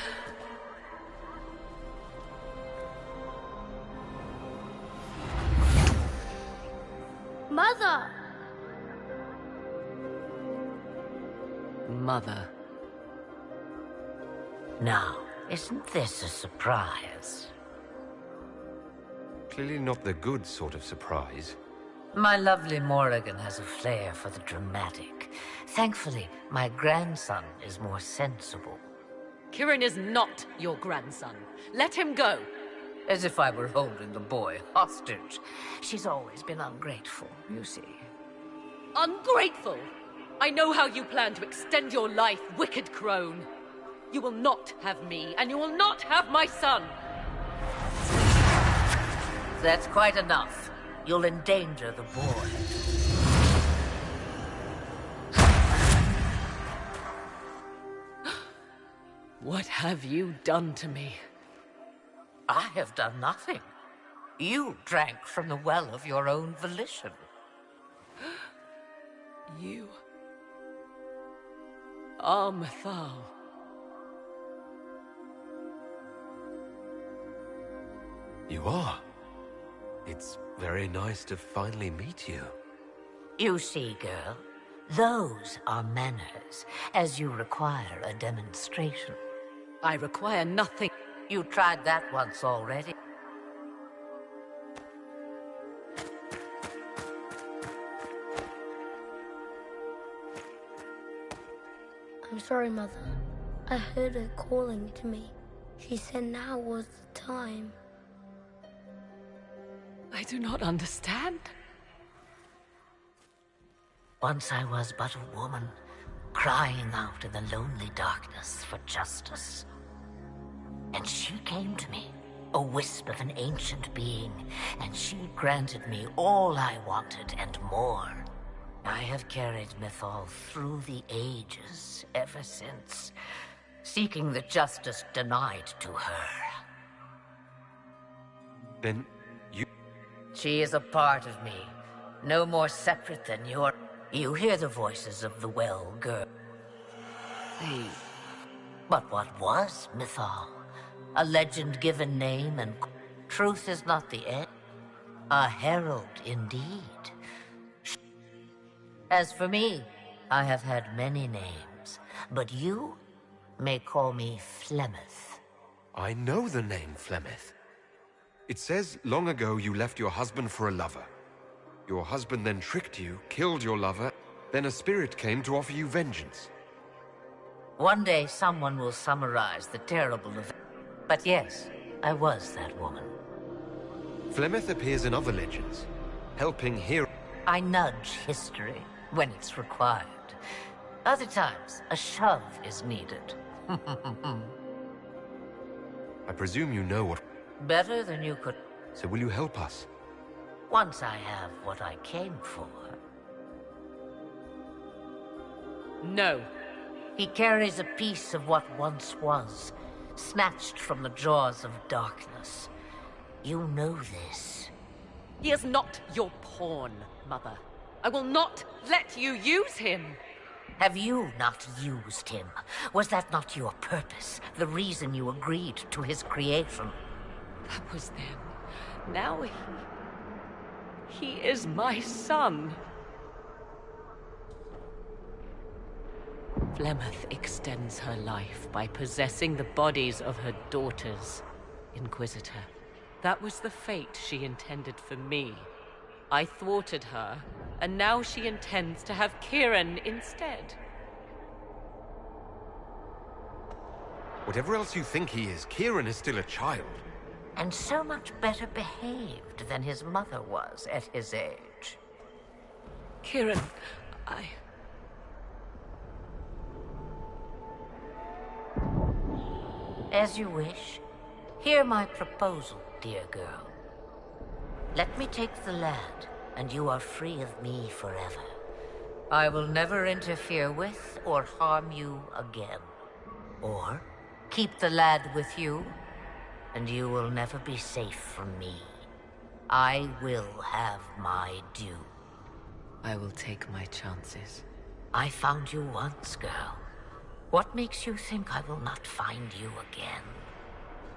Mother! Mother. Now, isn't this a surprise? Clearly not the good sort of surprise. My lovely Morrigan has a flair for the dramatic. Thankfully, my grandson is more sensible. Kieran is not your grandson. Let him go. As if I were holding the boy hostage. She's always been ungrateful, you see. Ungrateful? I know how you plan to extend your life, wicked crone. You will not have me, and you will not have my son. That's quite enough. You'll endanger the boy. What have you done to me? I have done nothing. You drank from the well of your own volition. You... Armthal. You are. It's very nice to finally meet you. You see, girl, those are manners, as you require a demonstration. I require nothing. You tried that once already. I'm sorry, Mother. I heard her calling to me. She said now was the time. I do not understand. Once I was but a woman, crying out in the lonely darkness for justice. And she came to me, a wisp of an ancient being, and she granted me all I wanted and more. I have carried Mythal through the ages ever since, seeking the justice denied to her. Then you... She is a part of me, no more separate than your... You hear the voices of the well girl. But what was Mythal? A legend given name, and truth is not the end. A herald indeed. As for me, I have had many names, but you may call me Flemeth. I know the name Flemeth. It says long ago you left your husband for a lover. Your husband then tricked you, killed your lover, then a spirit came to offer you vengeance. One day someone will summarize the terrible event. But yes, I was that woman. Flemeth appears in other legends, helping heroes. I nudge history when it's required. Other times, a shove is needed. I presume you know what... Better than you could... So will you help us? Once I have what I came for. No. He carries a piece of what once was, snatched from the jaws of darkness. You know this. He is not your pawn, Mother. I will not let you use him. Have you not used him? Was that not your purpose? The reason you agreed to his creation? That was then. Now he is my son. Flemeth extends her life by possessing the bodies of her daughters, Inquisitor. That was the fate she intended for me. I thwarted her, and now she intends to have Kieran instead. Whatever else you think he is, Kieran is still a child. And so much better behaved than his mother was at his age. Kieran, As you wish. Hear my proposal, dear girl. Let me take the lad, and you are free of me forever. I will never interfere with or harm you again. Or keep the lad with you, and you will never be safe from me. I will have my due. I will take my chances. I found you once, girl. What makes you think I will not find you again?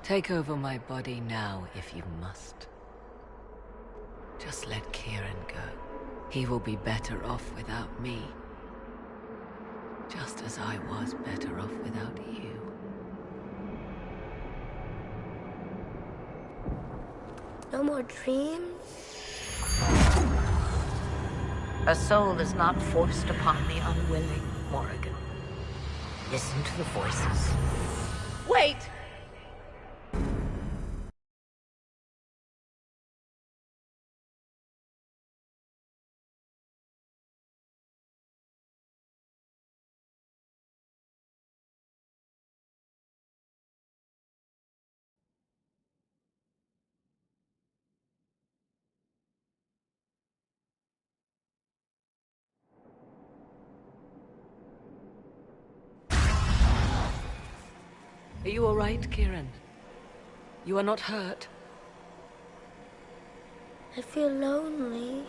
Take over my body now, if you must. Just let Kieran go. He will be better off without me. Just as I was better off without you. No more dreams? A soul is not forced upon the unwilling, Morrigan. Listen to the voices. Wait! Are you all right, Kieran? You are not hurt? I feel lonely.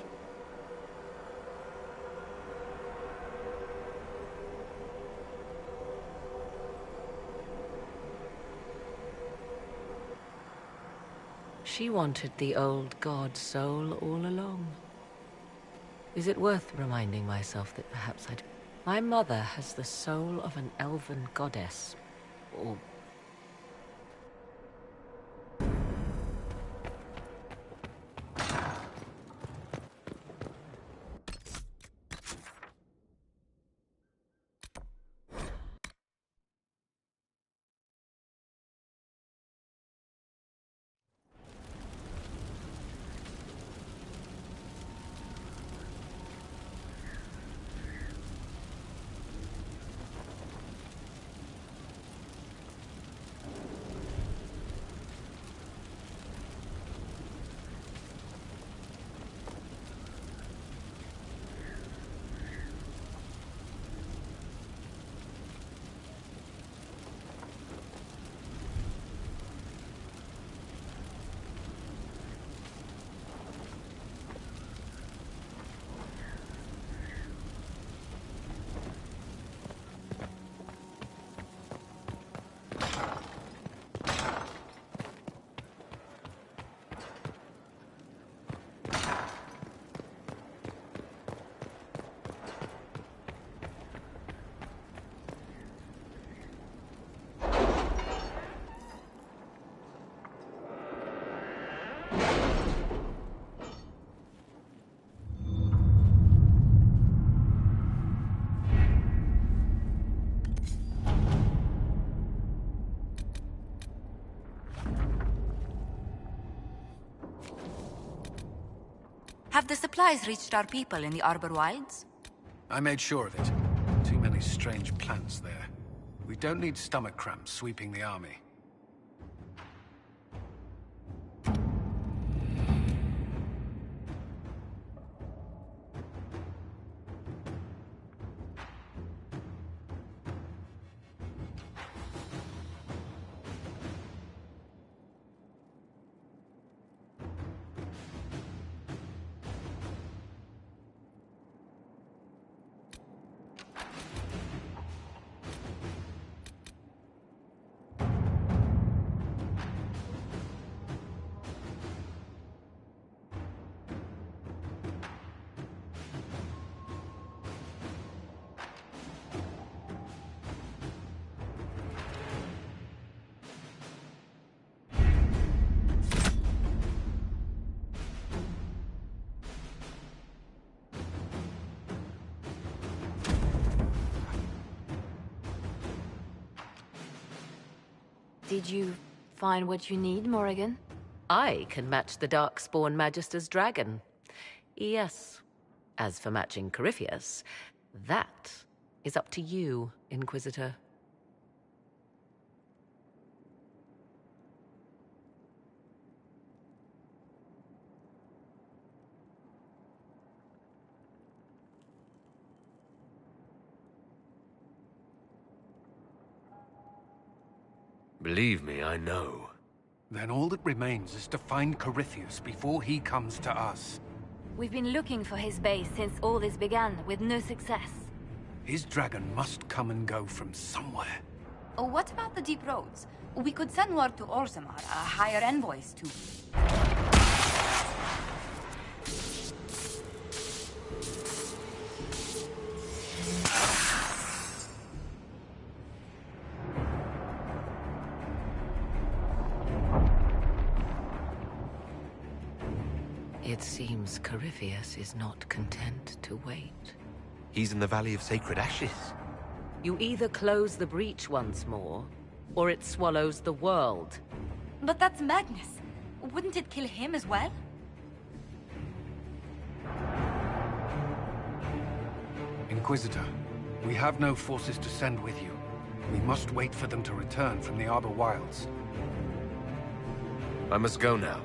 She wanted the old god soul all along. Is it worth reminding myself that perhaps I'd... My mother has the soul of an elven goddess, or... Have the supplies reached our people in the Arbor Wilds? I made sure of it. Too many strange plants there. We don't need stomach cramps sweeping the army. Did you find what you need, Morrigan? I can match the Darkspawn Magister's dragon. Yes. As for matching Corypheus, that is up to you, Inquisitor. Believe me, I know. Then all that remains is to find Corypheus before he comes to us. We've been looking for his base since all this began, with no success. His dragon must come and go from somewhere. Oh, what about the deep roads? We could send word to Orzammar, hire envoys to... It seems Corypheus is not content to wait. He's in the Valley of Sacred Ashes. You either close the breach once more, or it swallows the world. But that's Magnus. Wouldn't it kill him as well? Inquisitor, we have no forces to send with you. We must wait for them to return from the Arbor Wilds. I must go now.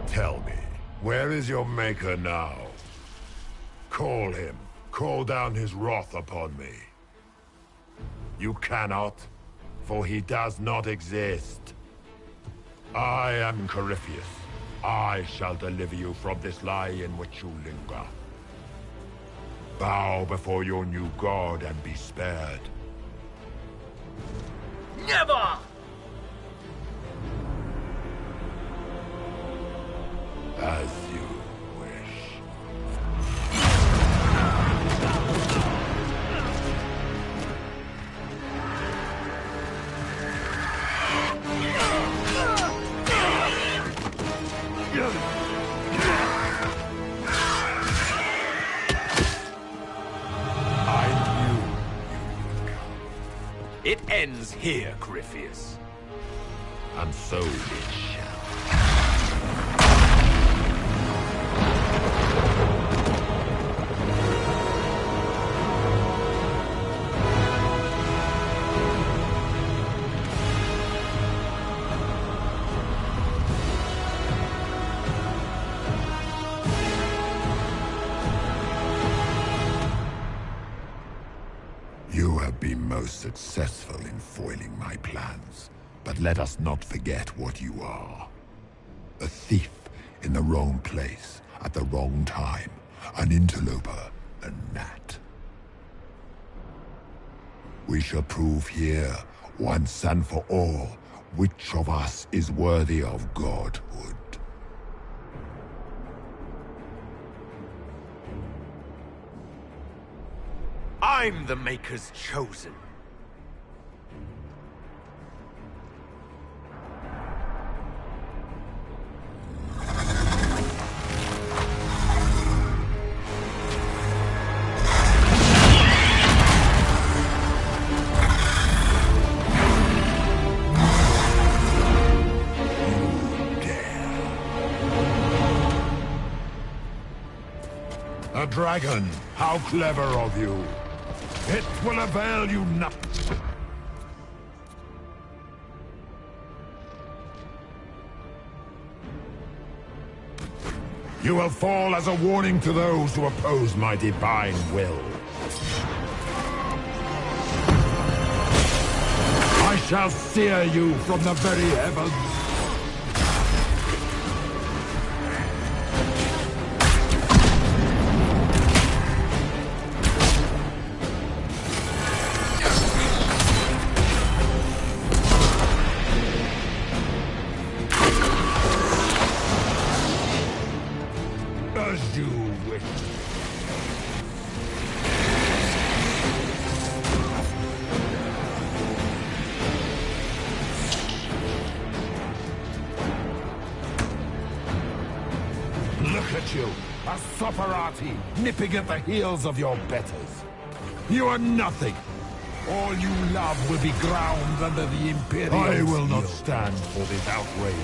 Tell me, where is your maker now? Call him. Call down his wrath upon me. You cannot, for he does not exist. I am Corypheus. I shall deliver you from this lie in which you linger. Bow before your new god and be spared. Never! As you wish. It ends here, Corypheus. And so it shall. successful in foiling my plans, but let us not forget what you are. A thief in the wrong place, at the wrong time. An interloper, a gnat. We shall prove here, once and for all, which of us is worthy of godhood. I'm the Maker's chosen. A dragon! How clever of you! It will avail you nothing! You will fall as a warning to those who oppose my divine will. I shall sear you from the very heavens! As you wish. Look at you, a sopperati, nipping at the heels of your betters. You are nothing. All you love will be ground under the Imperial. I will not stand for this outrage.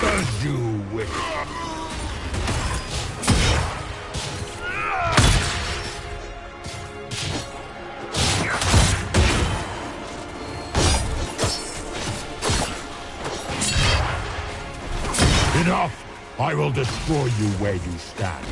As you wish. Enough! I will destroy you where you stand.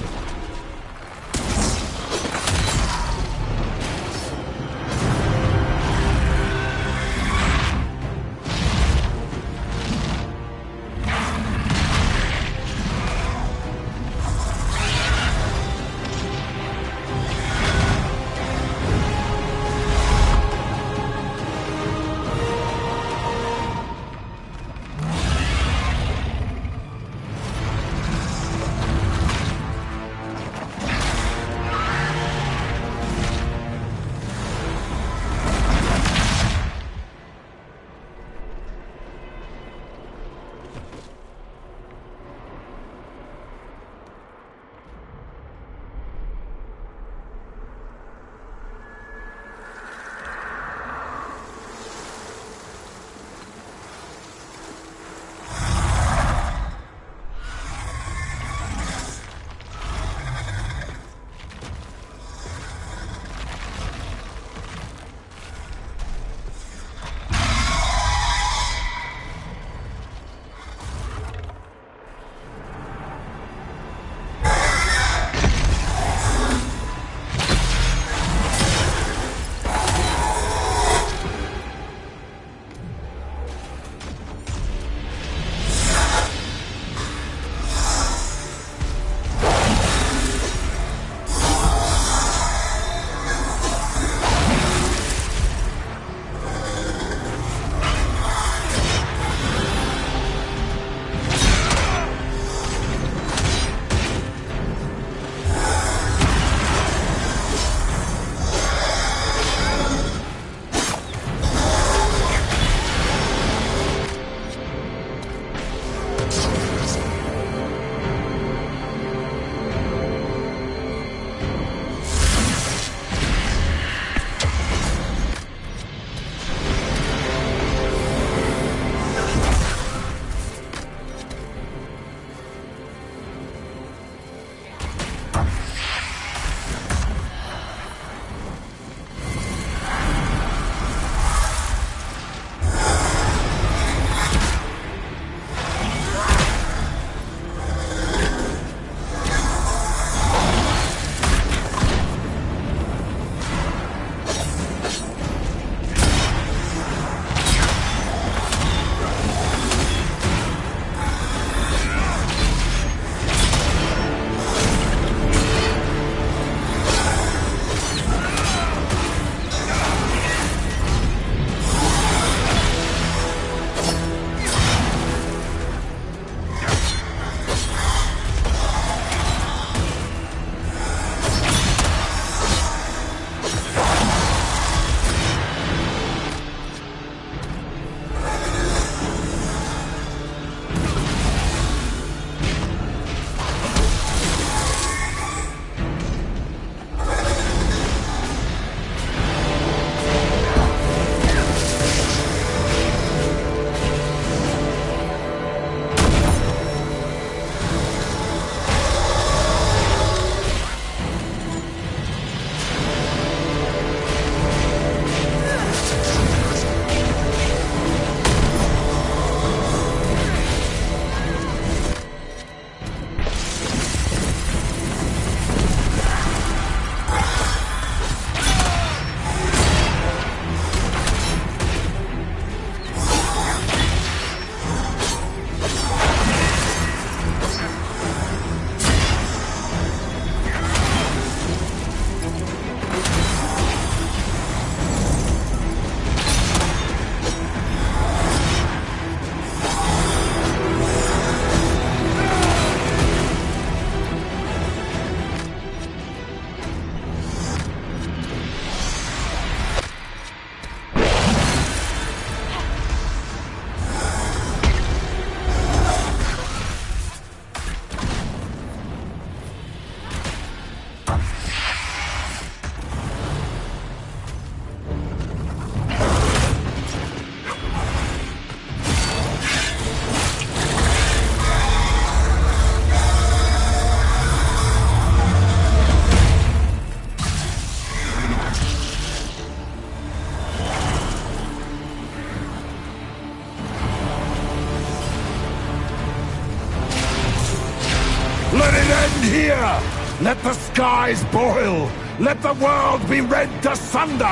Let it end here! Let the skies boil! Let the world be rent asunder!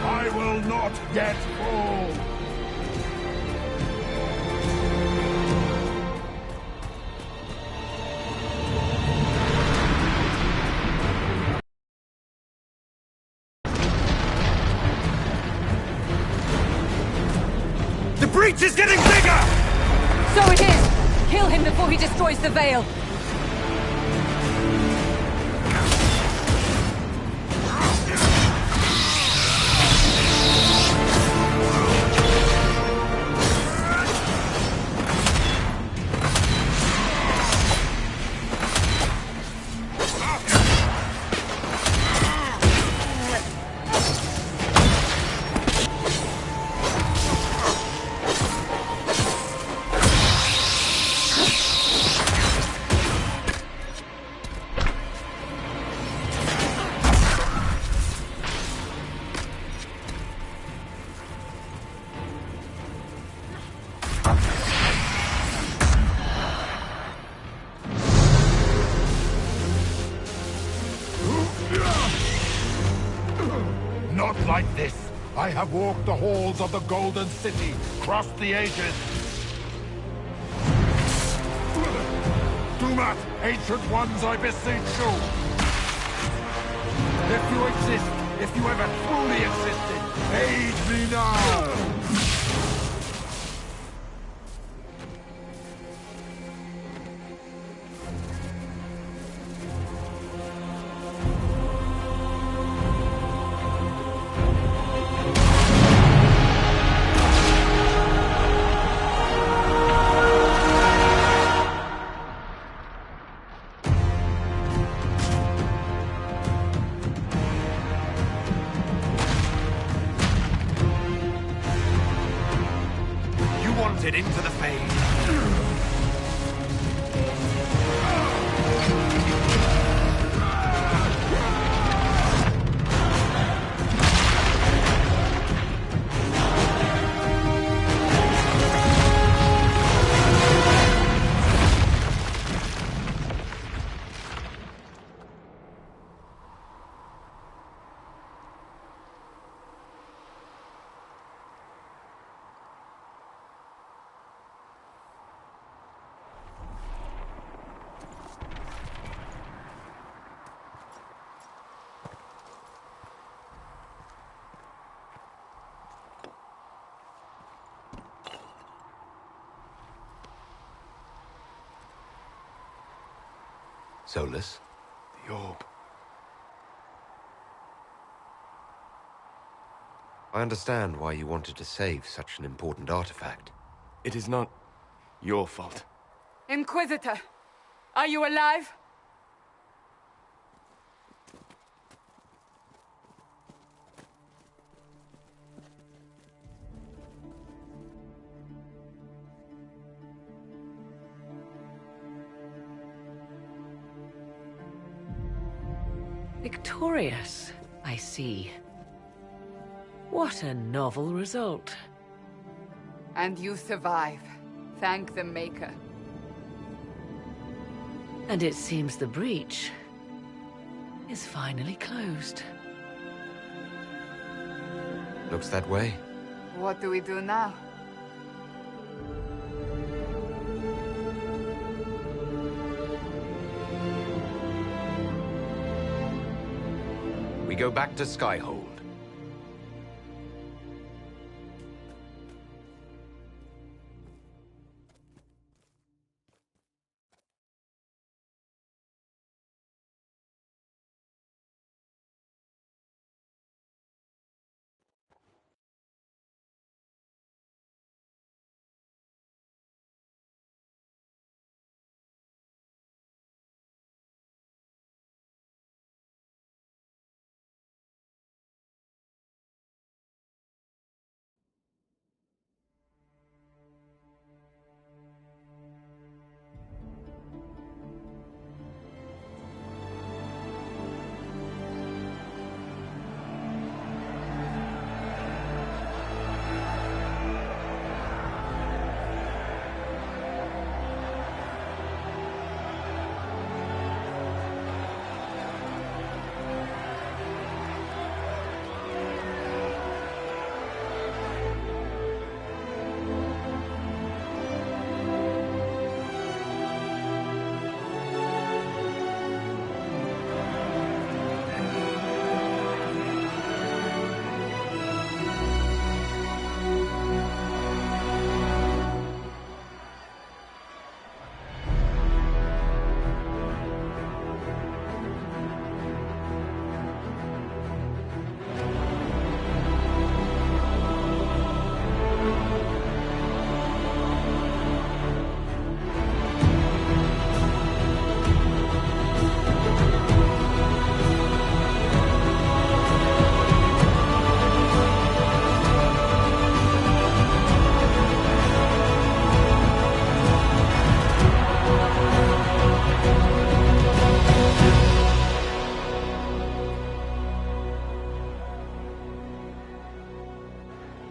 I will not yet fall! The breach is getting bigger! So it is! Kill him before he destroys the Veil! Not like this! I have walked the halls of the Golden City, crossed the ages. Do not, ancient ones, I beseech you! If you exist, if you ever truly existed, aid me now! Into the fade. Solus? The orb. I understand why you wanted to save such an important artifact. It is not your fault. Inquisitor! Are you alive? Victorious, I see. What a novel result. And you survive. Thank the Maker. And it seems the breach is finally closed. Looks that way. What do we do now? We go back to Skyhold.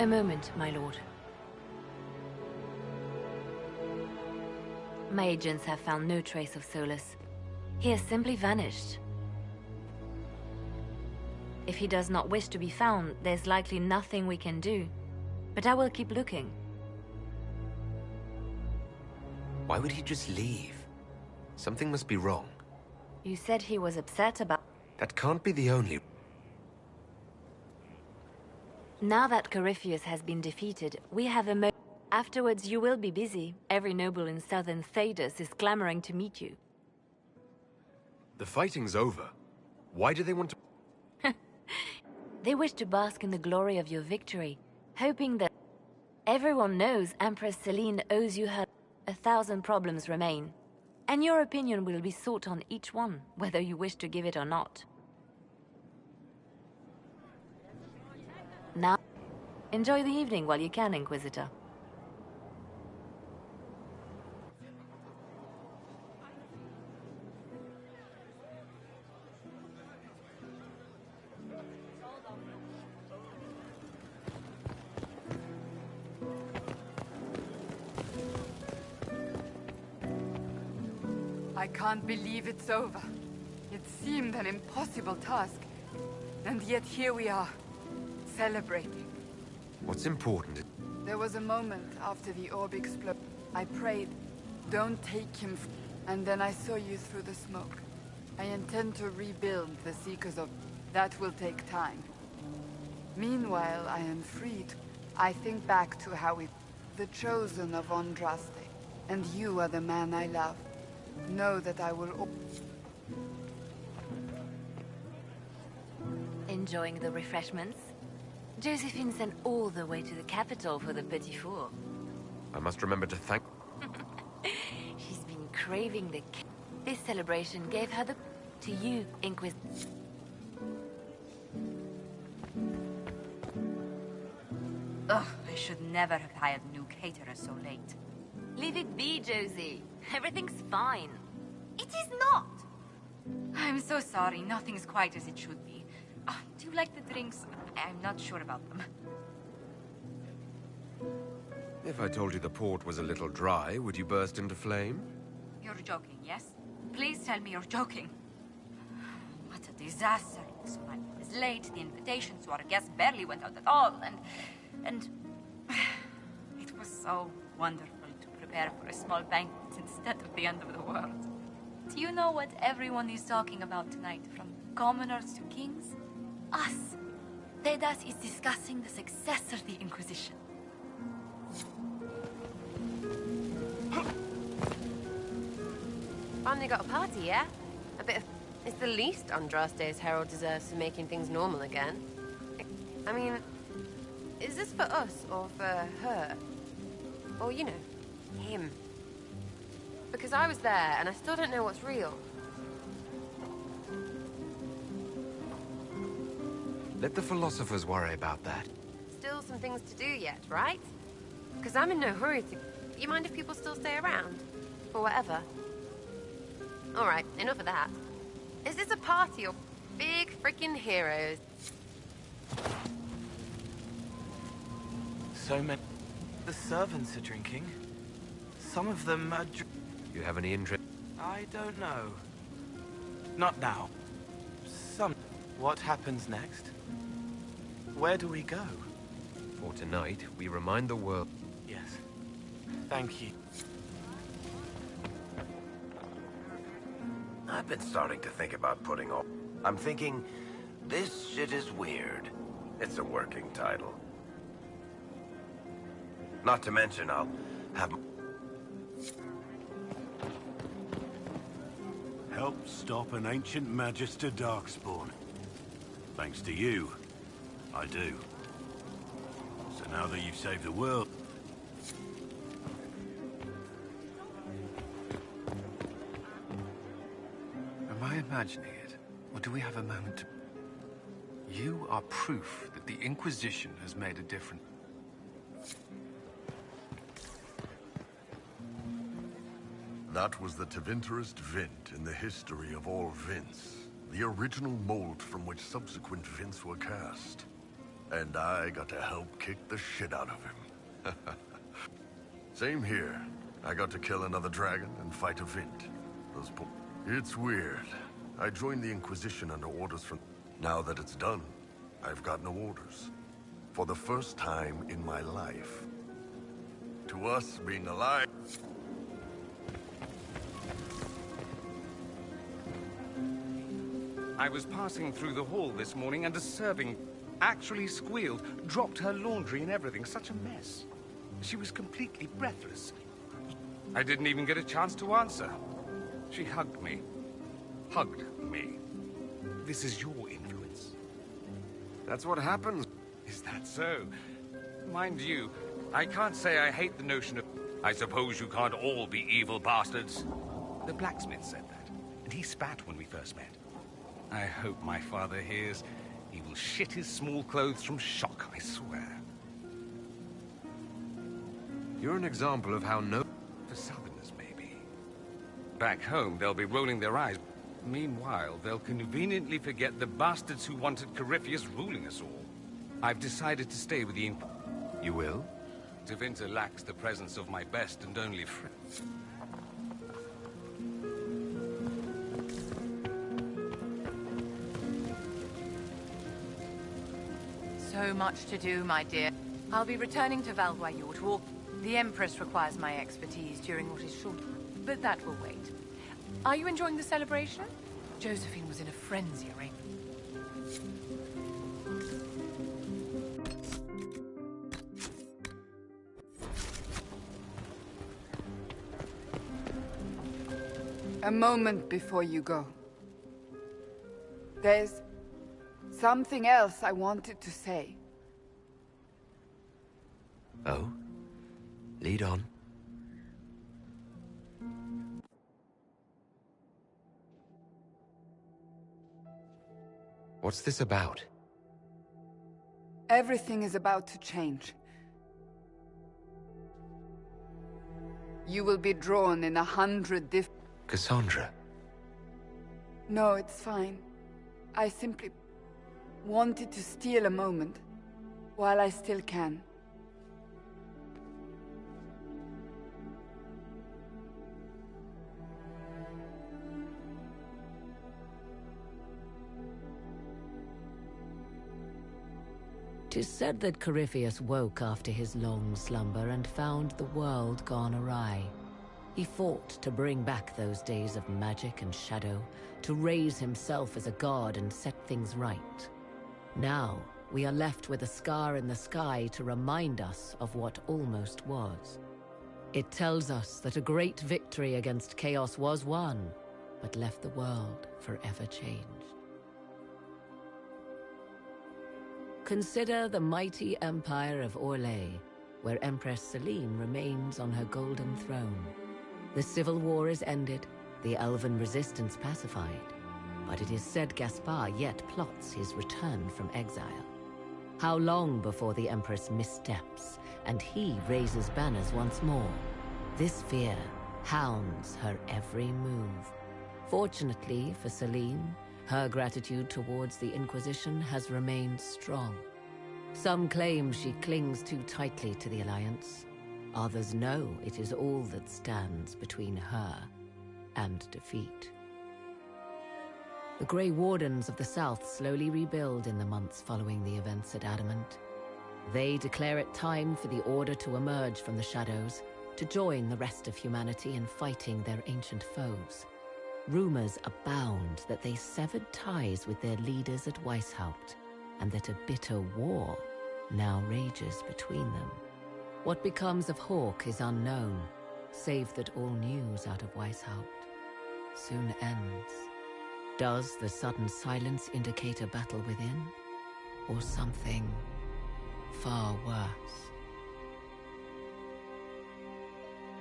A moment, my lord. My agents have found no trace of Solus. He has simply vanished. If he does not wish to be found, there's likely nothing we can do. But I will keep looking. Why would he just leave? Something must be wrong. You said he was upset about... That can't be the only... Now that Corypheus has been defeated, we have a Afterwards, you will be busy. Every noble in southern Thedas is clamoring to meet you. The fighting's over. Why do they want to... They wish to bask in the glory of your victory, hoping that... Everyone knows Empress Celine owes you her... 1,000 problems remain. And your opinion will be sought on each one, whether you wish to give it or not. Now, enjoy the evening while you can, Inquisitor. I can't believe it's over. It seemed an impossible task. And yet here we are, celebrating. What's important? There was a moment after the orb exploded. I prayed, don't take him. And then I saw you through the smoke. I intend to rebuild the Seekers of... That will take time. Meanwhile, I am freed. I think back to how we... The chosen of Andraste. And you are the man I love. Know that I will... Enjoying the refreshments? Josephine sent all the way to the capital for the petit four. I must remember to thank... She's been craving the... This celebration gave her the... To you, Inquisitor. Ugh, I should never have hired new caterers so late. Leave it be, Josie. Everything's fine. It is not! I'm so sorry, nothing's quite as it should be. Do you like the drinks? I'm not sure about them. If I told you the port was a little dry, would you burst into flame? You're joking, yes? Please tell me you're joking. What a disaster. So I was late, the invitations to our guests barely went out at all, and... It was so wonderful to prepare for a small banquet instead of the end of the world. Do you know what everyone is talking about tonight, from commoners to kings? Us. Thedas is discussing the success of the Inquisition. Finally got a party, yeah? A bit of... It's the least Andraste's herald deserves for making things normal again. I mean, is this for us or for her? Or, you know, him? Because I was there and I still don't know what's real. Let the philosophers worry about that. Still some things to do yet, right? Because I'm in no hurry to... You mind if people still stay around? Or whatever? Alright, enough of that. Is this a party or big freaking heroes? So many... The servants are drinking. Some of them are You have any interest? I don't know. Not now. What happens next? Where do we go? For tonight, we remind the world... Yes. Thank you. I've been starting to think about putting off. I'm thinking, this shit is weird. It's a working title. Not to mention, I'll have... Help stop an ancient Magister Darkspawn. Thanks to you, I do. So now that you've saved the world... Am I imagining it? Or do we have a moment to... You are proof that the Inquisition has made a difference. That was the Tevinterest Vint in the history of all Vints. The original mold from which subsequent Vints were cast. And I got to help kick the shit out of him. Same here. I got to kill another dragon and fight a Vint. It's weird. I joined the Inquisition under orders from... Now that it's done, I've got no orders. For the first time in my life. To us, being alive... I was passing through the hall this morning and a serving actually squealed, dropped her laundry and everything. Such a mess. She was completely breathless. I didn't even get a chance to answer. She hugged me. Hugged me. This is your influence. That's what happens. Is that so? Mind you, I can't say I hate the notion of... I suppose you can't all be evil bastards. The blacksmith said that, and he spat when we first met. I hope my father hears. He will shit his small clothes from shock, I swear. You're an example of how no... For Southerners, maybe. Back home, they'll be rolling their eyes. Meanwhile, they'll conveniently forget the bastards who wanted Corypheus ruling us all. I've decided to stay with the You will? Tevinter lacks the presence of my best and only friends. So much to do, my dear. I'll be returning to Valois-York to walk. The Empress requires my expertise during what is short, but that will wait. Are you enjoying the celebration? Josephine was in a frenzy, right? A moment before you go. There's something else I wanted to say. Oh? Lead on. What's this about? Everything is about to change. You will be drawn in 100 different... Cassandra. No, it's fine. I simply wanted to steal a moment, while I still can. Tis said that Corypheus woke after his long slumber and found the world gone awry. He fought to bring back those days of magic and shadow, to raise himself as a god and set things right. Now, we are left with a scar in the sky to remind us of what almost was. It tells us that a great victory against chaos was won, but left the world forever changed. Consider the mighty empire of Orlais, where Empress Celine remains on her golden throne. The civil war is ended, the elven resistance pacified, but it is said Gaspard yet plots his return from exile. How long before the Empress missteps, and he raises banners once more? This fear hounds her every move. Fortunately for Celine, her gratitude towards the Inquisition has remained strong. Some claim she clings too tightly to the Alliance. Others know it is all that stands between her and defeat. The Grey Wardens of the South slowly rebuild in the months following the events at Adamant. They declare it time for the Order to emerge from the shadows, to join the rest of humanity in fighting their ancient foes. Rumors abound that they severed ties with their leaders at Weishaupt, and that a bitter war now rages between them. What becomes of Hawke is unknown, save that all news out of Weishaupt soon ends. Does the sudden silence indicate a battle within, or something far worse?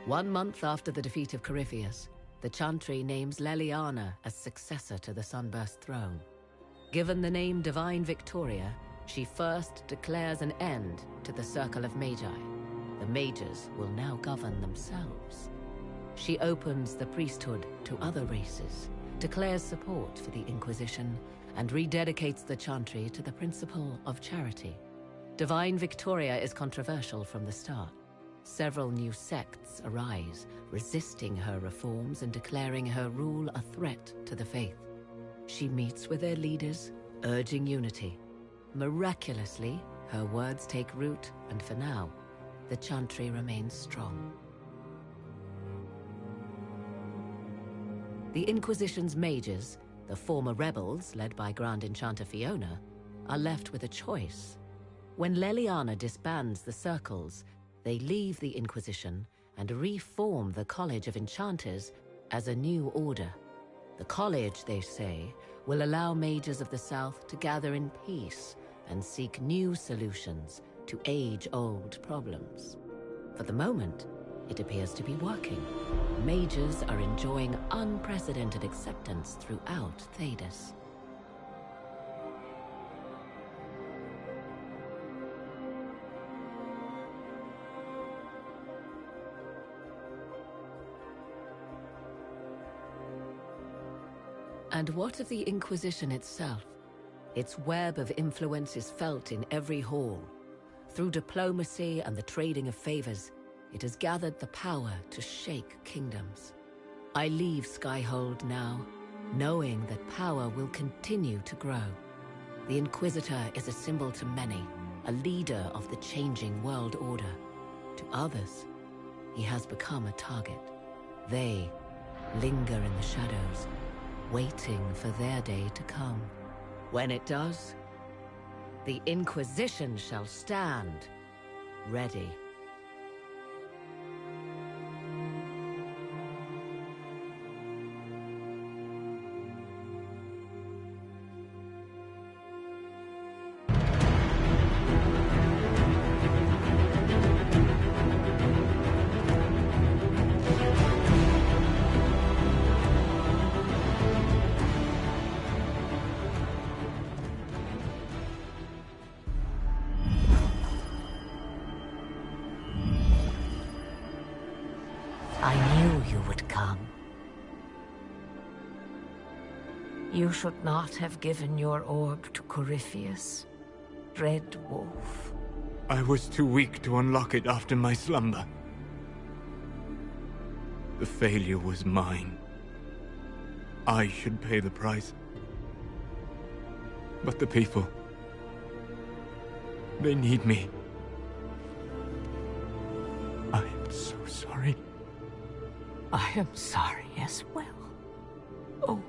1 month after the defeat of Corypheus, the Chantry names Leliana as successor to the Sunburst throne. Given the name Divine Victoria, she first declares an end to the Circle of Magi. The Mages will now govern themselves. She opens the priesthood to other races, declares support for the Inquisition, and rededicates the Chantry to the principle of charity. Divine Victoria is controversial from the start. Several new sects arise, resisting her reforms and declaring her rule a threat to the faith. She meets with their leaders, urging unity. Miraculously, her words take root, and for now, the Chantry remains strong. The Inquisition's mages, the former rebels led by Grand Enchanter Fiona, are left with a choice. When Leliana disbands the circles, they leave the Inquisition and reform the College of Enchanters as a new order. The college, they say, will allow mages of the South to gather in peace and seek new solutions to age-old problems. For the moment, it appears to be working. Mages are enjoying unprecedented acceptance throughout Thedas. And what of the Inquisition itself? Its web of influence is felt in every hall. Through diplomacy and the trading of favors, it has gathered the power to shake kingdoms. I leave Skyhold now, knowing that power will continue to grow. The Inquisitor is a symbol to many, a leader of the changing world order. To others, he has become a target. They linger in the shadows, waiting for their day to come. When it does, the Inquisition shall stand ready. I knew you would come. You should not have given your orb to Corypheus, Red Wolf. I was too weak to unlock it after my slumber. The failure was mine. I should pay the price. But the people... they need me. I am so sorry. I am sorry as well. Oh,